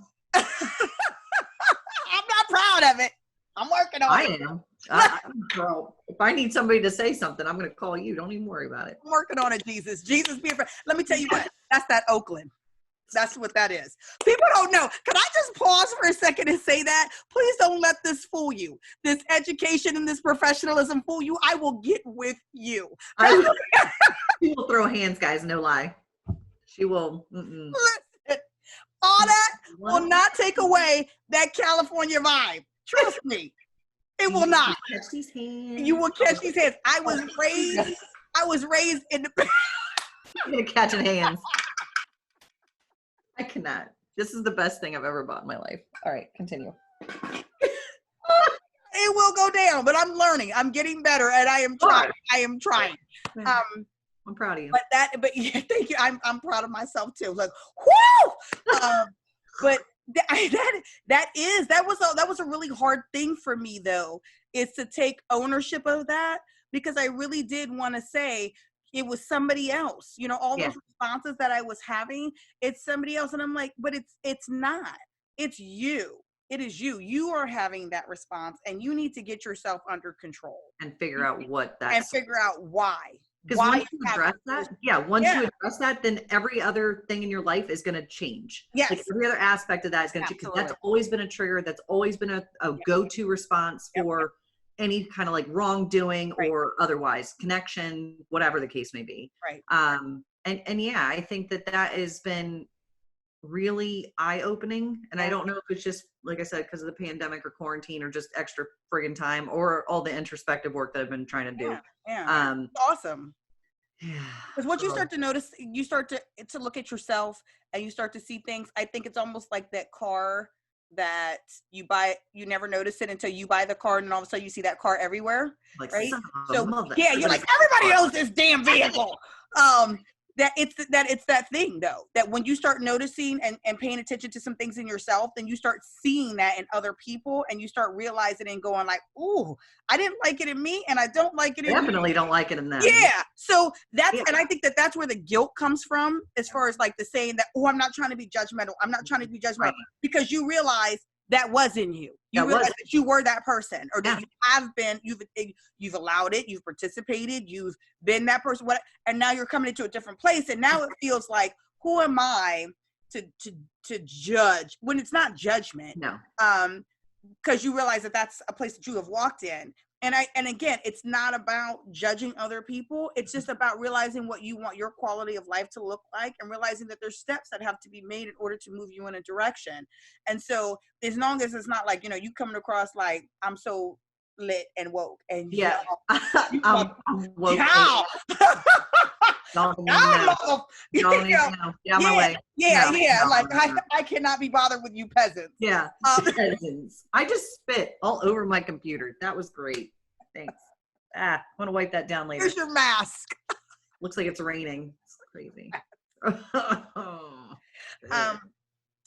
not proud of it. I'm working on it. I am. Girl, if I need somebody to say something, I'm going to call you. Don't even worry about it. I'm working on it, Jesus. Jesus be a friend. Let me tell you what. That's that Oakland. That's what that is. People don't know. Can I just pause for a second and say that? Please don't let this fool you. This education and this professionalism fool you. I will get with you. She will throw hands, guys. No lie. She will. Listen, all that will not take away that California vibe. Trust me. It will not. Catch these hands. You will catch these hands. I was raised in the You're catching hands. I cannot. This is the best thing I've ever bought in my life. All right, continue. It will go down, but I'm learning. I'm getting better, and I am trying. I am trying. I'm proud of you. But yeah, thank you. I'm proud of myself too. Like, whoo! But that was a really hard thing for me, though, is to take ownership of that, because I really did want to say it was somebody else. You know, all those responses that I was having, it's somebody else, and I'm like, but it's not. It's you. It is you. You are having that response, and you need to get yourself under control and figure out what that and figure out why. Because once you address that, you address that, then every other thing in your life is going to change. Yes. Like every other aspect of that is going to change, because that's always been a trigger. That's always been a go-to response for any kind of like wrongdoing or otherwise connection, whatever the case may be. Right. And yeah, I think that has been really eye-opening. And I don't know if it's just, like I said, because of the pandemic or quarantine or just extra friggin' time or all the introspective work that I've been trying to do. Yeah. Awesome. Because once you start to notice, you start to look at yourself and you start to see things. I think it's almost like that car that you buy, you never notice it until you buy the car, and all of a sudden you see that car everywhere. Like, right? So you're like, everybody owns this damn vehicle. It's that thing, though, that when you start noticing and paying attention to some things in yourself, then you start seeing that in other people, and you start realizing and going like, ooh, I didn't like it in me, and I don't like it in Definitely don't like it in them. Yeah. So and I think that's where the guilt comes from, as far as like the saying that, oh, I'm not trying to be judgmental. I'm not trying to be judgmental, because you realize that was in you. You realize that you were that person, or that you have been, you've allowed it, you've participated, you've been that person, and now you're coming into a different place, and now it feels like, who am I to judge, when it's not judgment? No. Because you realize that that's a place that you have walked in. And again, it's not about judging other people. It's just about realizing what you want your quality of life to look like, and realizing that there's steps that have to be made in order to move you in a direction. And so as long as it's not like, you coming across like, I'm so lit and woke, and I'm woke. How? Don't I cannot be bothered with you peasants. Yeah, peasants. I just spit all over my computer. That was great. Thanks. I want to wipe that down later. Here's your mask. Looks like it's raining. It's crazy.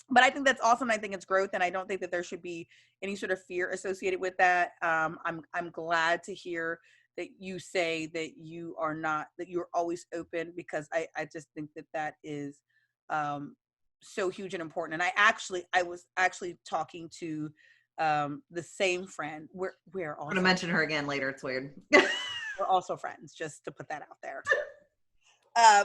But I think that's awesome. I think it's growth, and I don't think that there should be any sort of fear associated with that. I'm glad to hear that you say that you are not, that you're always open, because I just think that that is so huge and important. And I was actually talking to the same friend. We're also, I'm gonna mention her again later. It's weird. we're also friends, just to put that out there.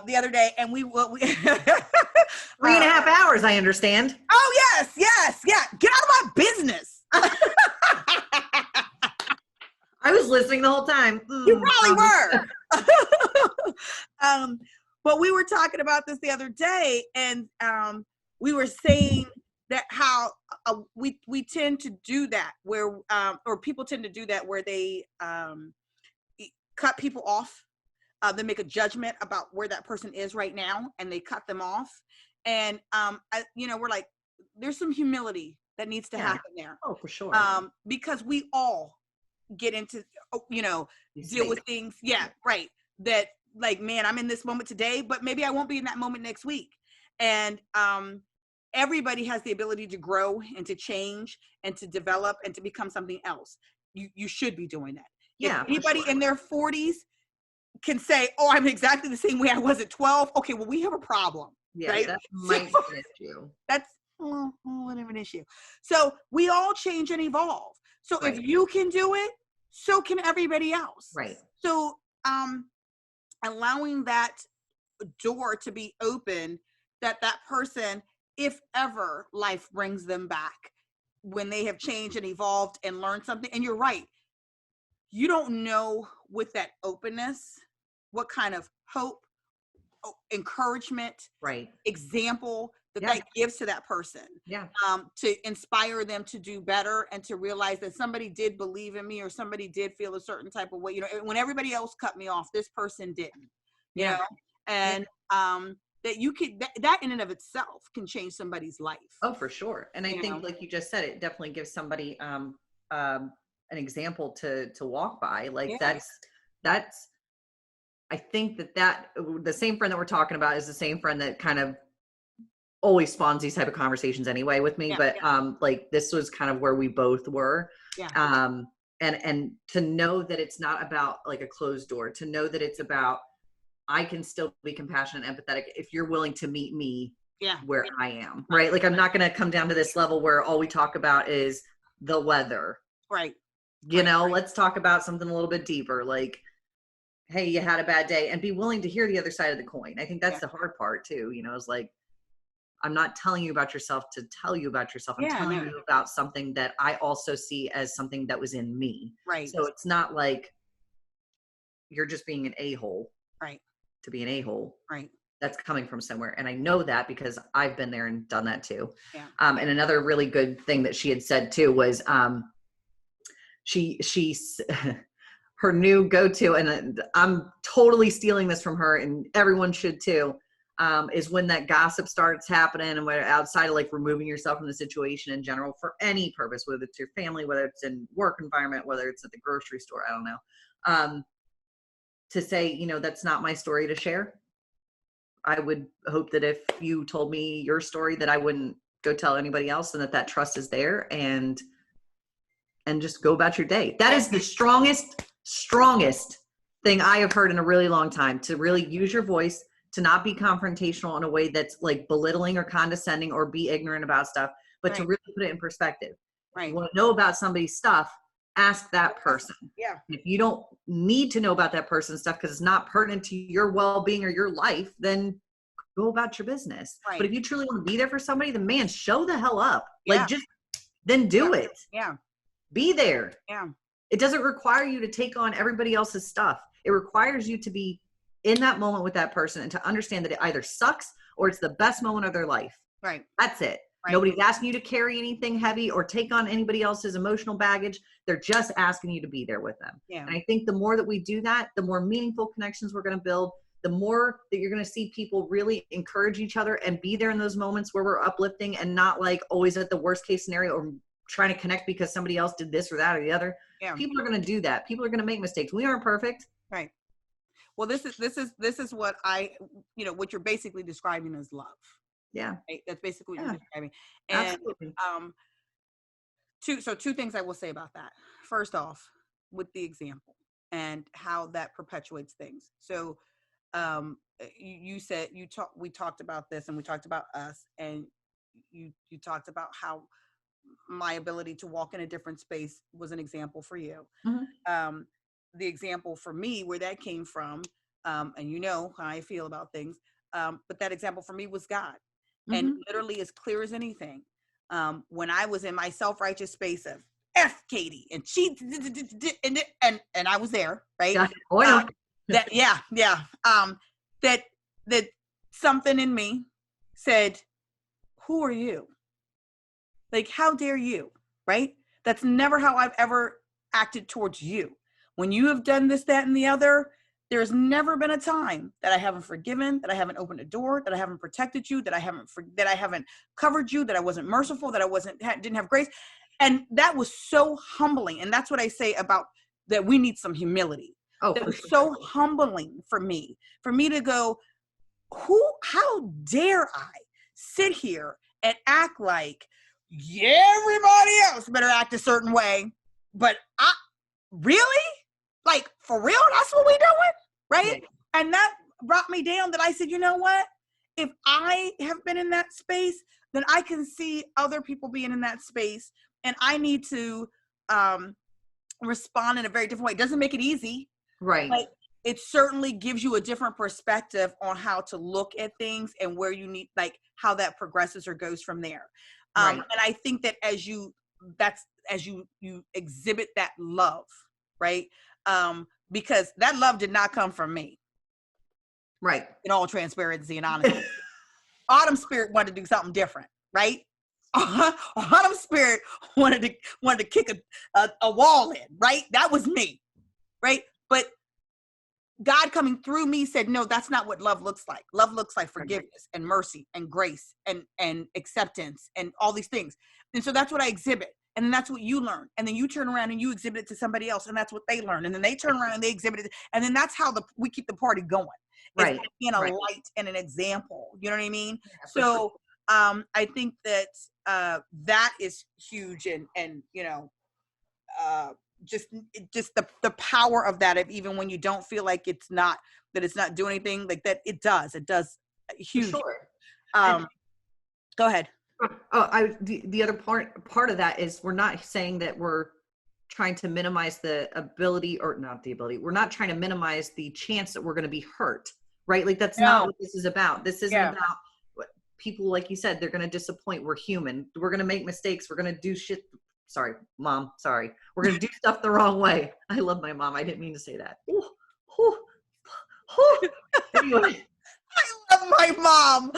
The other day, and we 3.5 hours, I understand. Oh yes, yeah. Get out of my business. I was listening the whole time. You probably were. But we were talking about this the other day, and we were saying that how we tend to do that, where or people tend to do that, where they cut people off. They make a judgment about where that person is right now, and they cut them off. And we're like, there's some humility that needs to happen there. Oh, for sure. Because we all get into, deal with things. Yeah, right. That, like, man, I'm in this moment today, but maybe I won't be in that moment next week. And everybody has the ability to grow and to change and to develop and to become something else. You should be doing that. Yeah. If anybody in their 40s can say, oh, I'm exactly the same way I was at 12. Okay, well, we have a problem. Yeah, right? that might be an issue. That's whatever an issue. So we all change and evolve. So if you can do it, so can everybody else. Right. So allowing that door to be open, that person, if ever life brings them back, when they have changed and evolved and learned something, and you're right, you don't know, with that openness, what kind of hope, encouragement, example that gives to that person. Yeah. To inspire them to do better, and to realize that somebody did believe in me, or somebody did feel a certain type of way. When everybody else cut me off, this person didn't. You know, and that you could, that in and of itself can change somebody's life. Oh, for sure. And I think, like you just said, it definitely gives somebody an example to walk by. Like that's I think that the same friend that we're talking about is the same friend that kind of always spawns these type of conversations anyway with me. Like, this was kind of where we both were. And to know that it's not about like a closed door, to know that it's about, I can still be compassionate and empathetic if you're willing to meet me where I am, right? Like, I'm not going to come down to this level where all we talk about is the weather. Right. You know, let's talk about something a little bit deeper. Like, hey, you had a bad day, and be willing to hear the other side of the coin. I think that's the hard part too. You know, it's like, I'm not telling you about yourself to tell you about yourself. I'm telling you about something that I also see as something that was in me. Right. So it's not like you're just being an a-hole. Right. To be an a-hole. Right. That's coming from somewhere. And I know that because I've been there and done that too. Yeah. And another really good thing that she had said too was, she's her new go-to, and I'm totally stealing this from her, and everyone should too, is when that gossip starts happening, and whether outside of like removing yourself from the situation in general for any purpose, whether it's your family, whether it's in work environment, whether it's at the grocery store, I don't know, to say, you know, that's not my story to share. I would hope that if you told me your story, that I wouldn't go tell anybody else, and that trust is there, and just go about your day. That is the strongest thing I have heard in a really long time, to really use your voice, to not be confrontational in a way that's like belittling or condescending or be ignorant about stuff, but to really put it in perspective. Right. If you want to know about somebody's stuff, ask that person. Yeah. If you don't need to know about that person's stuff because it's not pertinent to your well-being or your life, then go about your business. Right. But if you truly want to be there for somebody, then man, show the hell up. Like, just then do it. Yeah. Be there. Yeah. It doesn't require you to take on everybody else's stuff. It requires you to be in that moment with that person and to understand that it either sucks or it's the best moment of their life. Right. That's it. Right. Nobody's asking you to carry anything heavy or take on anybody else's emotional baggage. They're just asking you to be there with them. Yeah. And I think the more that we do that, the more meaningful connections we're going to build, the more that you're going to see people really encourage each other and be there in those moments where we're uplifting and not like always at the worst case scenario or trying to connect because somebody else did this or that or the other. Yeah. People are going to do that. People are going to make mistakes. We aren't perfect. Right. Well, this is what what you're basically describing as love. Yeah. Right? That's basically what you're describing. And absolutely. Two things I will say about that. First off, with the example and how that perpetuates things. So you said we talked about this, and we talked about us, and you talked about how my ability to walk in a different space was an example for you. Mm-hmm. The example for me, where that came from, and you know how I feel about things, but that example for me was God. Mm-hmm. And literally as clear as anything, when I was in my self-righteous space of F Katie, and she and I was there, right? Yeah. Oh, I know. That something in me said, who are you? Like, how dare you, right? That's never how I've ever acted towards you. When you have done this, that, and the other, there's never been a time that I haven't forgiven, that I haven't opened a door, that I haven't protected you, that I haven't covered you, that I wasn't merciful, that I didn't have grace. And that was so humbling. And that's what I say about that we need some humility. Oh, that was sure. so humbling for me to go, how dare I sit here and act like everybody else better act a certain way, but I really, like, for real, that's what we doing, right? Yeah. And that brought me down, that I said, you know what? If I have been in that space, then I can see other people being in that space, and I need to respond in a very different way. It doesn't make it easy, right? But it certainly gives you a different perspective on how to look at things and where you need, like, how that progresses or goes from there. Right. And I think that as you exhibit that love, right? Because that love did not come from me. Right. In all transparency and honesty. Autumn Spirit wanted to do something different, right? Autumn Spirit wanted to kick a wall in, right? That was me, right? But God coming through me said, no, that's not what love looks like. Love looks like forgiveness and mercy and grace and acceptance and all these things. And so that's what I exhibit. And then that's what you learn. And then you turn around and you exhibit it to somebody else, and that's what they learn. And then they turn around and they exhibit it. And then that's how we keep the party going. Right. It's being a light and an example. You know what I mean? Yeah, so I think that that is huge, and you know, just the power of that, of even when you don't feel like it's not doing anything, like that, it does huge. Sure. Go ahead. The other part of that is, we're not saying that we're trying to minimize the ability, or not the ability, we're not trying to minimize the chance that we're going to be hurt, right? Like, that's not what this is about. This isn't about what people, like you said, they're going to disappoint. We're human. We're going to make mistakes. We're going to do shit. Sorry, Mom. Sorry. We're going to do stuff the wrong way. I love my mom. I didn't mean to say that. Anyway. I love my mom.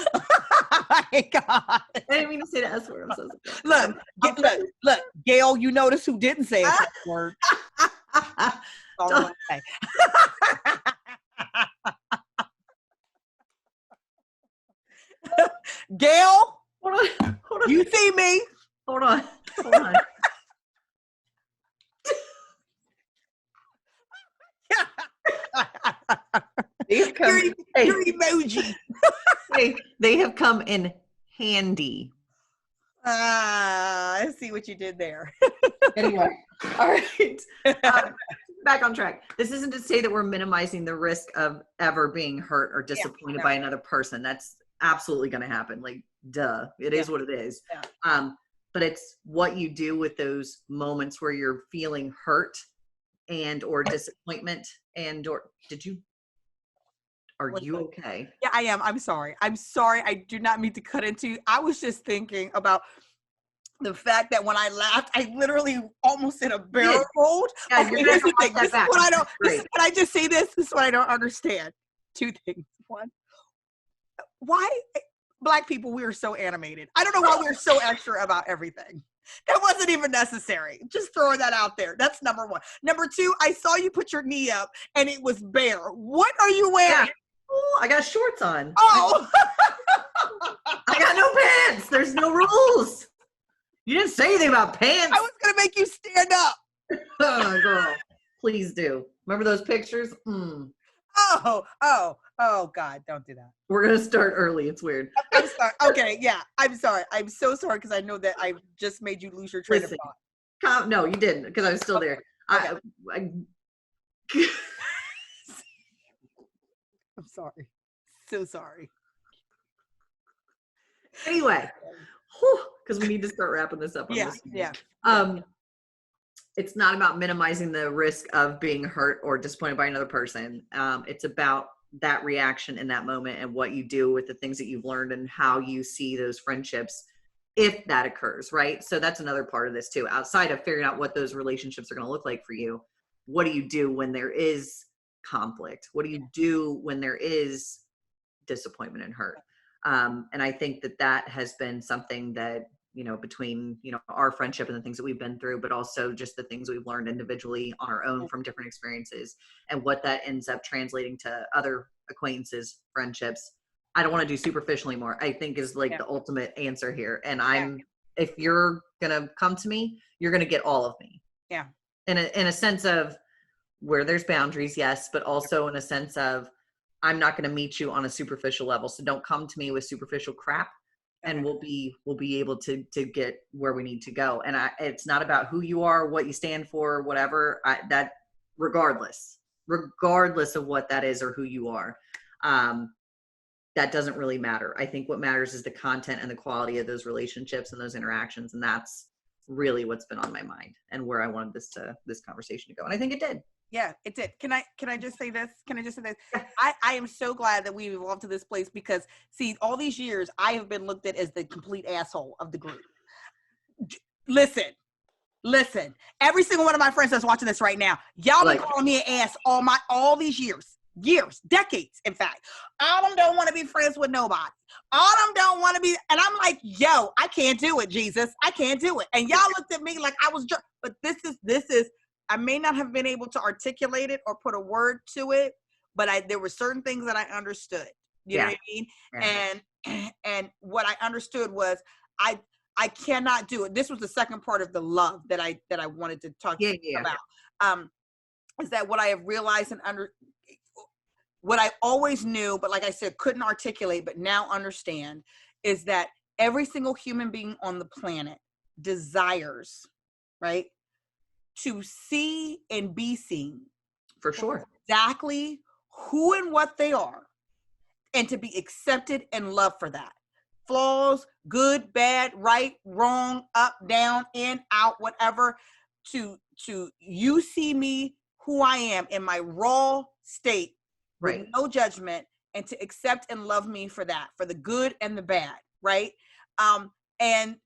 Oh my God. I didn't mean to say that S word. I'm so sorry. Look, Gail, you notice who didn't say that word. Gail, hold on. You see me? Hold on. Your emoji. They have come in handy. I see what you did there. Anyway, all right. Back on track. This isn't to say that we're minimizing the risk of ever being hurt or disappointed by another person. That's absolutely going to happen. Like, duh. It is what it is. Yeah. But it's what you do with those moments where you're feeling hurt and or disappointment are you okay? Yeah, I am. I'm sorry. I do not mean to cut into you. I was just thinking about the fact that when I laughed, I literally almost in a barrel rolled. Yeah, okay, here's the thing. This is what I don't. Can I just say this? This is what I don't understand. Two things. One, why Black people, we are so animated. I don't know why we're so extra about everything. That wasn't even necessary. Just throwing that out there. That's number one. Number two, I saw you put your knee up and it was bare. What are you wearing? Yeah. Oh, I got shorts on. Oh. I got no pants. There's no rules. You didn't say anything about pants. I was going to make you stand up. Oh, girl. Please do. Remember those pictures? Oh God, don't do that. We're going to start early. It's weird. I'm sorry. Okay, yeah, I'm sorry. I'm so sorry because I know that I just made you lose your train of thought. No, you didn't, because I was still there. Okay. I'm sorry. So sorry. Anyway, because we need to start wrapping this up. Yeah. It's not about minimizing the risk of being hurt or disappointed by another person. It's about that reaction in that moment and what you do with the things that you've learned and how you see those friendships if that occurs, right? So that's another part of this too. Outside of figuring out what those relationships are going to look like for you, what do you do when there is conflict? What do you do when there is disappointment and hurt? And I think that has been something that, between, our friendship and the things that we've been through, but also just the things we've learned individually on our own from different experiences and what that ends up translating to other acquaintances, friendships. I don't want to do superficial anymore, I think is like the ultimate answer here. And if you're going to come to me, you're going to get all of me. Yeah. In a sense of where there's boundaries, yes, but also in a sense of I'm not going to meet you on a superficial level. So don't come to me with superficial crap. And we'll be able to get where we need to go. And it's not about who you are, what you stand for, whatever. That regardless of what that is or who you are, that doesn't really matter. I think what matters is the content and the quality of those relationships and those interactions, and that's really what's been on my mind and where I wanted this conversation to go. And I think it did. Yeah, it did. Can I just say this? I am so glad that we've evolved to this place because, see, all these years I have been looked at as the complete asshole of the group. Listen. Every single one of my friends that's watching this right now, y'all been calling me an ass all these years, decades, in fact. All of them don't want to be friends with nobody. All of them don't want to be, and I'm like, yo, I can't do it, Jesus. I can't do it. And y'all looked at me like I was drunk. But this is, I may not have been able to articulate it or put a word to it, but there were certain things that I understood. You know what I mean? Yeah. And what I understood was I cannot do it. This was the second part of the love that I wanted to talk to you about. Is that what I have realized and what I always knew, but like I said, couldn't articulate, but now understand, is that every single human being on the planet desires, right, to see and be seen for sure, exactly who and what they are, and to be accepted and loved for that. Flaws, good, bad, right, wrong, up, down, in, out, whatever, to you see me who I am in my raw state, right, with no judgment, and to accept and love me for that, for the good and the bad, right? And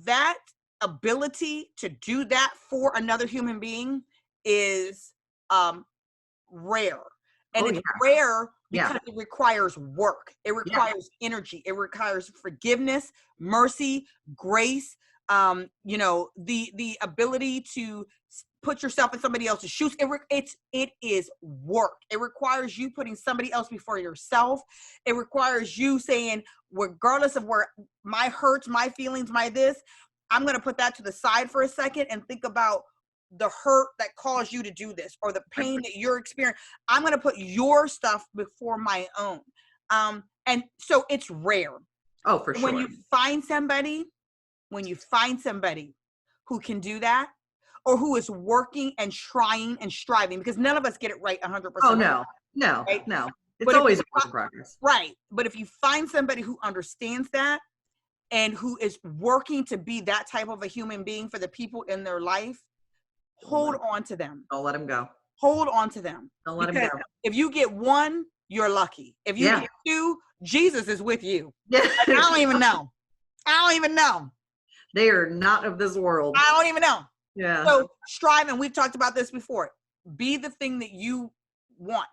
that ability to do that for another human being is rare. And it's rare because it requires work. It requires energy. It requires forgiveness, mercy, grace, the ability to put yourself in somebody else's shoes. It is work. It requires you putting somebody else before yourself. It requires you saying, regardless of where my hurts, my feelings, my this, I'm going to put that to the side for a second and think about the hurt that caused you to do this, or the pain that you're experiencing. I'm going to put your stuff before my own. And so it's rare. Oh, for sure. When you find somebody who can do that, or who is working and trying and striving, because none of us get it right 100%. Oh, no. Right? No. It's always a work in progress. Right. But if you find somebody who understands that and who is working to be that type of a human being for the people in their life, hold on to them. Don't let them go. Hold on to them. Don't let them go. If you get one, you're lucky. If you get two, Jesus is with you. Yeah. I don't even know. They are not of this world. I don't even know. Yeah. So strive, and we've talked about this before. Be the thing that you want,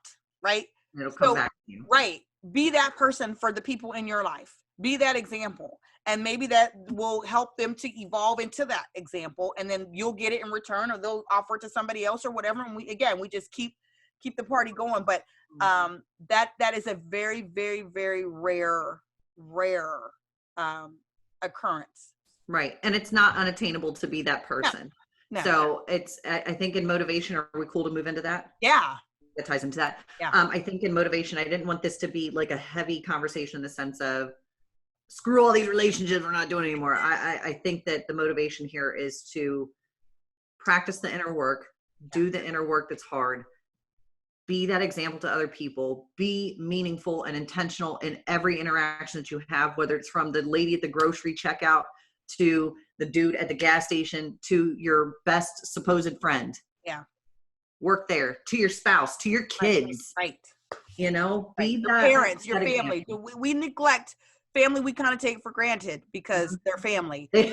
right? It'll come back to you. Right. Be that person for the people in your life. Be that example. And maybe that will help them to evolve into that example. And then you'll get it in return, or they'll offer it to somebody else or whatever. And we just keep the party going. But that is a very, very, very rare occurrence. Right. And it's not unattainable to be that person. No. So I think in motivation, are we cool to move into that? Yeah. that ties into that. Yeah. I think in motivation, I didn't want this to be like a heavy conversation in the sense of screw all these relationships we're not doing anymore. I think that the motivation here is to practice the inner work, do the inner work that's hard, be that example to other people, be meaningful and intentional in every interaction that you have, whether it's from the lady at the grocery checkout to the dude at the gas station to your best supposed friend. Yeah. Work there, to your spouse, to your kids. Right. You know, be your parents, your family. We neglect family. We kind of take for granted because they're family. They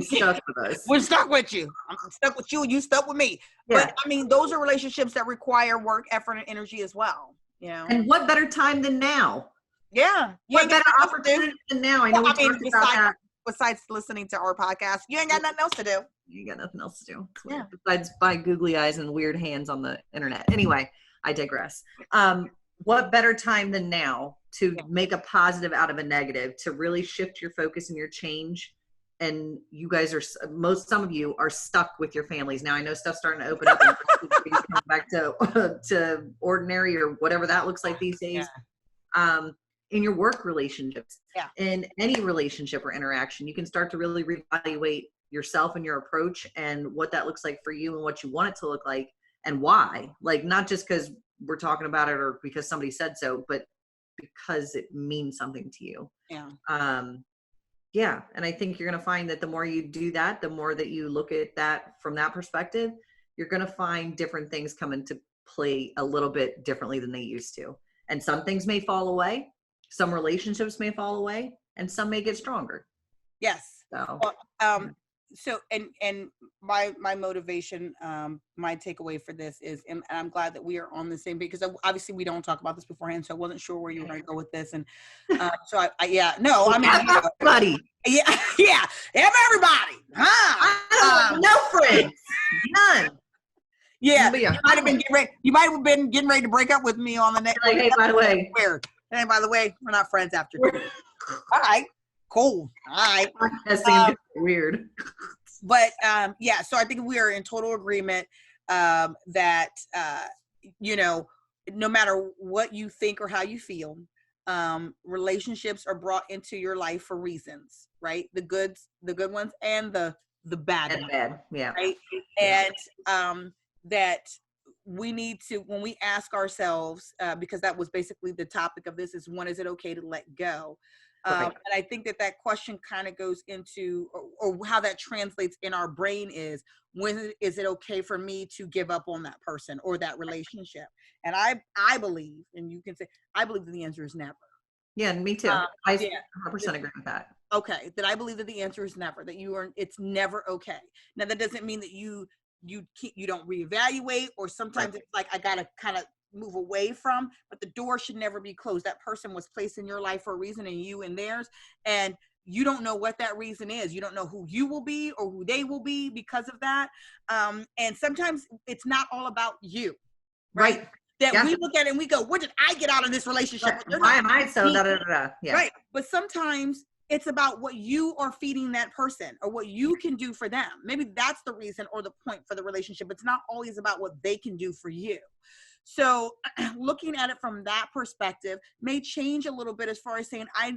stuck with us. We're stuck with you. I'm stuck with you and you stuck with me. Yeah. But I mean, those are relationships that require work, effort, and energy as well. You know? And what better time than now? Yeah. What better opportunity than now? I know we talked about that. Besides listening to our podcast, you ain't got nothing else to do. You got nothing else to do. Yeah. Besides buy googly eyes and weird hands on the internet. Anyway, I digress. What better time than now to make a positive out of a negative, to really shift your focus and your change? And you guys are, some of you are stuck with your families. Now I know stuff's starting to open up and come back to ordinary or whatever that looks like these days. Yeah. In your work relationships, in any relationship or interaction, you can start to really reevaluate yourself and your approach and what that looks like for you and what you want it to look like and why. Like, not just because we're talking about it or because somebody said so, but because it means something to you. Yeah. And I think you're going to find that the more you do that, the more that you look at that from that perspective, you're going to find different things come into play a little bit differently than they used to. And some things may fall away. Some relationships may fall away, and some may get stronger. Yes. So, so my motivation, my takeaway for this is, and I'm glad that we are on the same page, because obviously we don't talk about this beforehand, so I wasn't sure where you were going to go with this. And so everybody. Yeah, everybody. I don't no friends, none. Yeah, you might have been getting ready to break up with me on the next. Like, hey, by the way. Weird. Hey, by the way, we're not friends after. All right, cool. All right. That seems weird. But so I think we are in total agreement that no matter what you think or how you feel, relationships are brought into your life for reasons, right? The good ones and the bad ones. Yeah. Right. And that we need to, when we ask ourselves, because that was basically the topic of this, is when is it okay to let go? Right. And I think that question kind of goes into, or how that translates in our brain is, when is it okay for me to give up on that person or that relationship? And I believe, and you can say, I believe that the answer is never. Yeah, me too. I 100% agree with that. Okay, that I believe that the answer is never, that it's never okay. Now that doesn't mean that you don't reevaluate, or sometimes it's like, I gotta kind of move away from, but the door should never be closed. That person was placed in your life for a reason, and you in theirs, and you don't know what that reason is. You don't know who you will be or who they will be because of that. And sometimes it's not all about you, right? That we look at it and we go, what did I get out of this relationship? Why am I so da-da-da-da? Yeah. Right. But sometimes it's about what you are feeding that person or what you can do for them. Maybe that's the reason or the point for the relationship. It's not always about what they can do for you. So looking at it from that perspective may change a little bit, as far as saying, I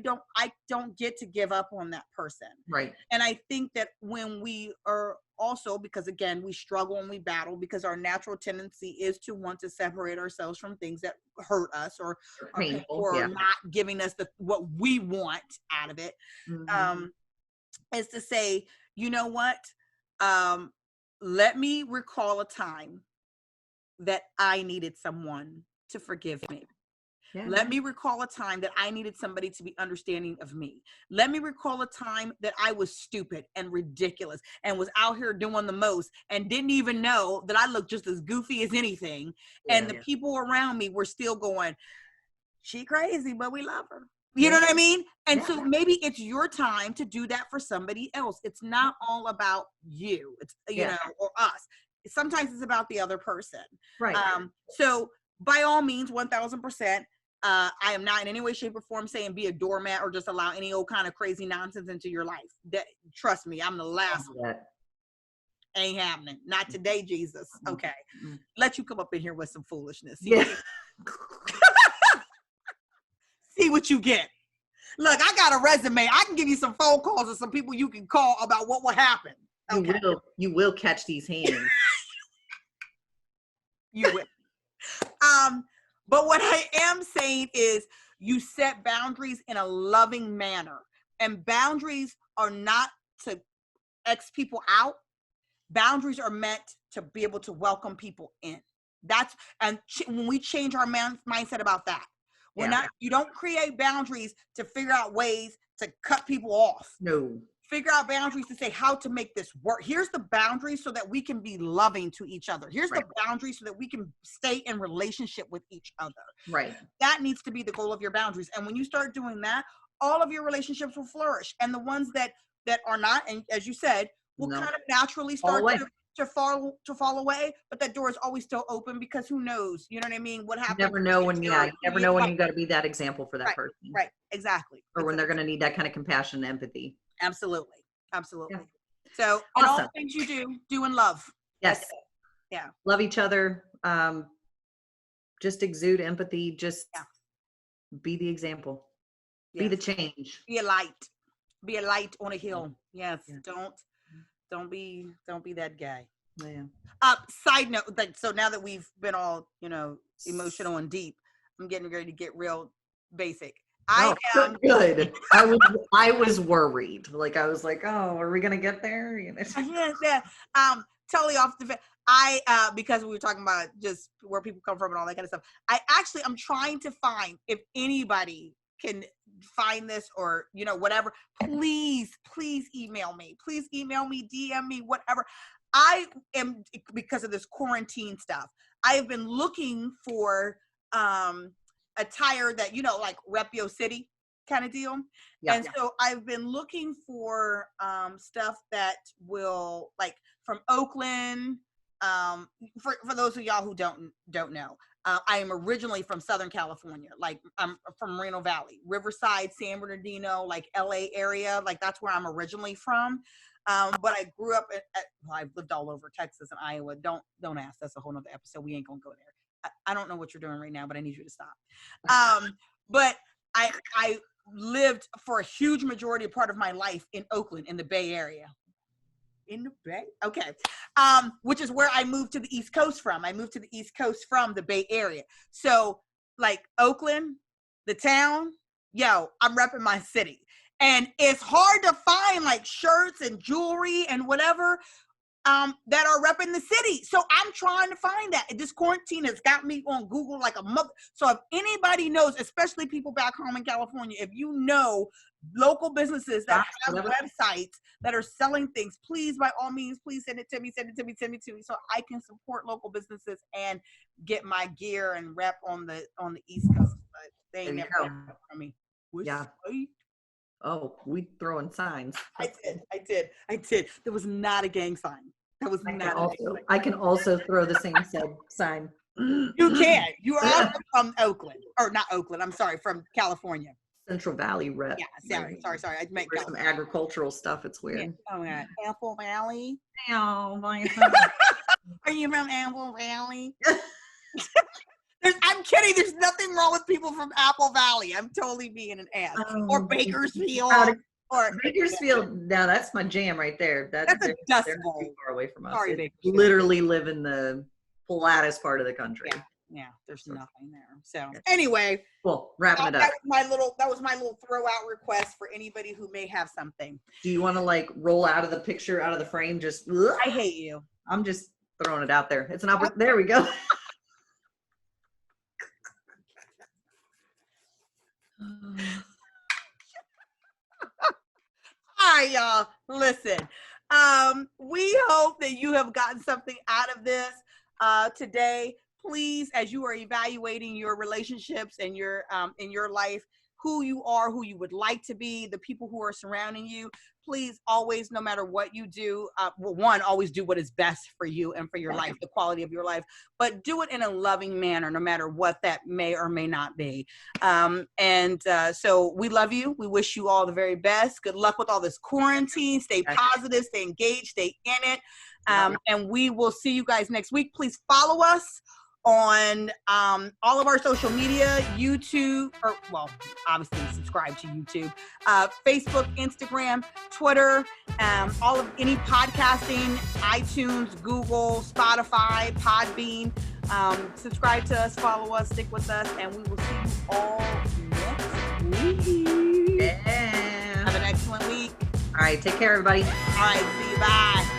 don't get to give up on that person. Right. And I think that when we are also, because again, we struggle and we battle because our natural tendency is to want to separate ourselves from things that hurt us or not giving us what we want out of it. Mm-hmm. Is to say, you know what? Let me recall a time that I needed someone to forgive me. Yeah. Let me recall a time that I needed somebody to be understanding of me. Let me recall a time that I was stupid and ridiculous and was out here doing the most and didn't even know that I looked just as goofy as anything. Yeah, and the people around me were still going, she crazy, but we love her. You know what I mean? And so maybe it's your time to do that for somebody else. It's not all about you. It's, you know, or us. Sometimes it's about the other person. Right. So by all means, 1000%, I am not in any way, shape, or form saying be a doormat or just allow any old kind of crazy nonsense into your life. That, trust me, I'm the last one. Ain't happening. Not today, Jesus. Okay. Let you come up in here with some foolishness. See, Yeah. see what you get. Look, I got a resume. I can give you some phone calls of some people you can call about what will happen. Okay. You will catch these hands. You will. But what I am saying is you set boundaries in a loving manner. And boundaries are not to X people out. Boundaries are meant to be able to welcome people in. When we change our mindset about that, you don't create boundaries to figure out ways to cut people off. No. Figure out boundaries to say how to make this work. Here's the boundaries so that we can be loving to each other. Here's the boundaries so that we can stay in relationship with each other. Right. That needs to be the goal of your boundaries. And when you start doing that, all of your relationships will flourish. And the ones that are not, and as you said, will kind of naturally start to fall away. But that door is always still open because who knows? You know what I mean? What happens? You never know when you got to be that example for that person. Right. Exactly. Or when they're going to need that kind of compassion and empathy. Absolutely. Yeah. So awesome. in all the things you do in love. Yes. Yeah. Love each other. Just exude empathy. Just be the example. Yes. Be the change. Be a light. Be a light on a hill. Yes. Yeah. Don't be that guy. Yeah. Side note, so now that we've been all, emotional and deep, I'm getting ready to get real basic. I am good. I was worried. Like I was like, oh, are we gonna get there? Yeah. Totally off the. Because we were talking about just where people come from and all that kind of stuff. I'm trying to find if anybody can find this or whatever. Please email me. Please email me, DM me, whatever. I am, because of this quarantine stuff, I have been looking for attire that, like rep your city kind of deal. So I've been looking for stuff that will, like, from Oakland. For those of y'all who don't know, I am originally from Southern California. Like, I'm from Moreno Valley, Riverside, San Bernardino, like LA area. Like, that's where I'm originally from. But I grew up I've lived all over Texas and Iowa. Don't ask. That's a whole nother episode. We ain't gonna go there. I don't know what you're doing right now, but I need you to stop. But I lived for a huge majority of part of my life in Oakland, in the Bay Area. In the Bay? Okay. Which is where I moved to the East Coast from. I moved to the East Coast from the Bay Area. So, like, Oakland, the town, I'm repping my city. And it's hard to find, like, shirts and jewelry and whatever that are repping the city. So I'm trying to find that. This quarantine has got me on Google like a mother. So if anybody knows, especially people back home in California, if you know local businesses that have websites that are selling things, please, by all means, please send it to me so I can support local businesses and get my gear and rep on the East Coast. But they ain't never rep for me. Oh, we throwing signs. I did. There was not a gang sign. I can also throw the same sign. You can. You are from Oakland, or not Oakland. I'm sorry, from California. Central Valley rep. Yeah, sorry. I meant some agricultural stuff. It's weird. Yeah. Oh my God, Apple Valley. Oh my. Are you from Apple Valley? I'm kidding. There's nothing wrong with people from Apple Valley. I'm totally being an ass. Or Bakersfield. Or Bakersfield. Now that's my jam right there. That's a dust bowl. Too far away from us. Sorry, Bakersfield. Literally live in the flattest part of the country. Yeah. There's nothing there. So anyway, cool. Wrapping it up. That was my little throw out request for anybody who may have something. Do you want to, like, roll out of the picture, out of the frame? Just I hate you. I'm just throwing it out there. It's an opportunity. There we go. All right, y'all. Listen, we hope that you have gotten something out of this please, as you are evaluating your relationships and your in your life, who you are, who you would like to be, the people who are surrounding you. Please always, no matter what you do, always do what is best for you and for your life, the quality of your life, but do it in a loving manner, no matter what that may or may not be. So we love you. We wish you all the very best. Good luck with all this quarantine. Stay positive, stay engaged, stay in it. And we will see you guys next week. Please follow us on all of our social media, YouTube, obviously subscribe to YouTube, Facebook, Instagram, Twitter, any podcasting, iTunes, Google, Spotify, Podbean. Subscribe to us, follow us, stick with us, and we will see you all next week. Yeah. Have an excellent week. All right, take care, everybody. All right, see you. Bye.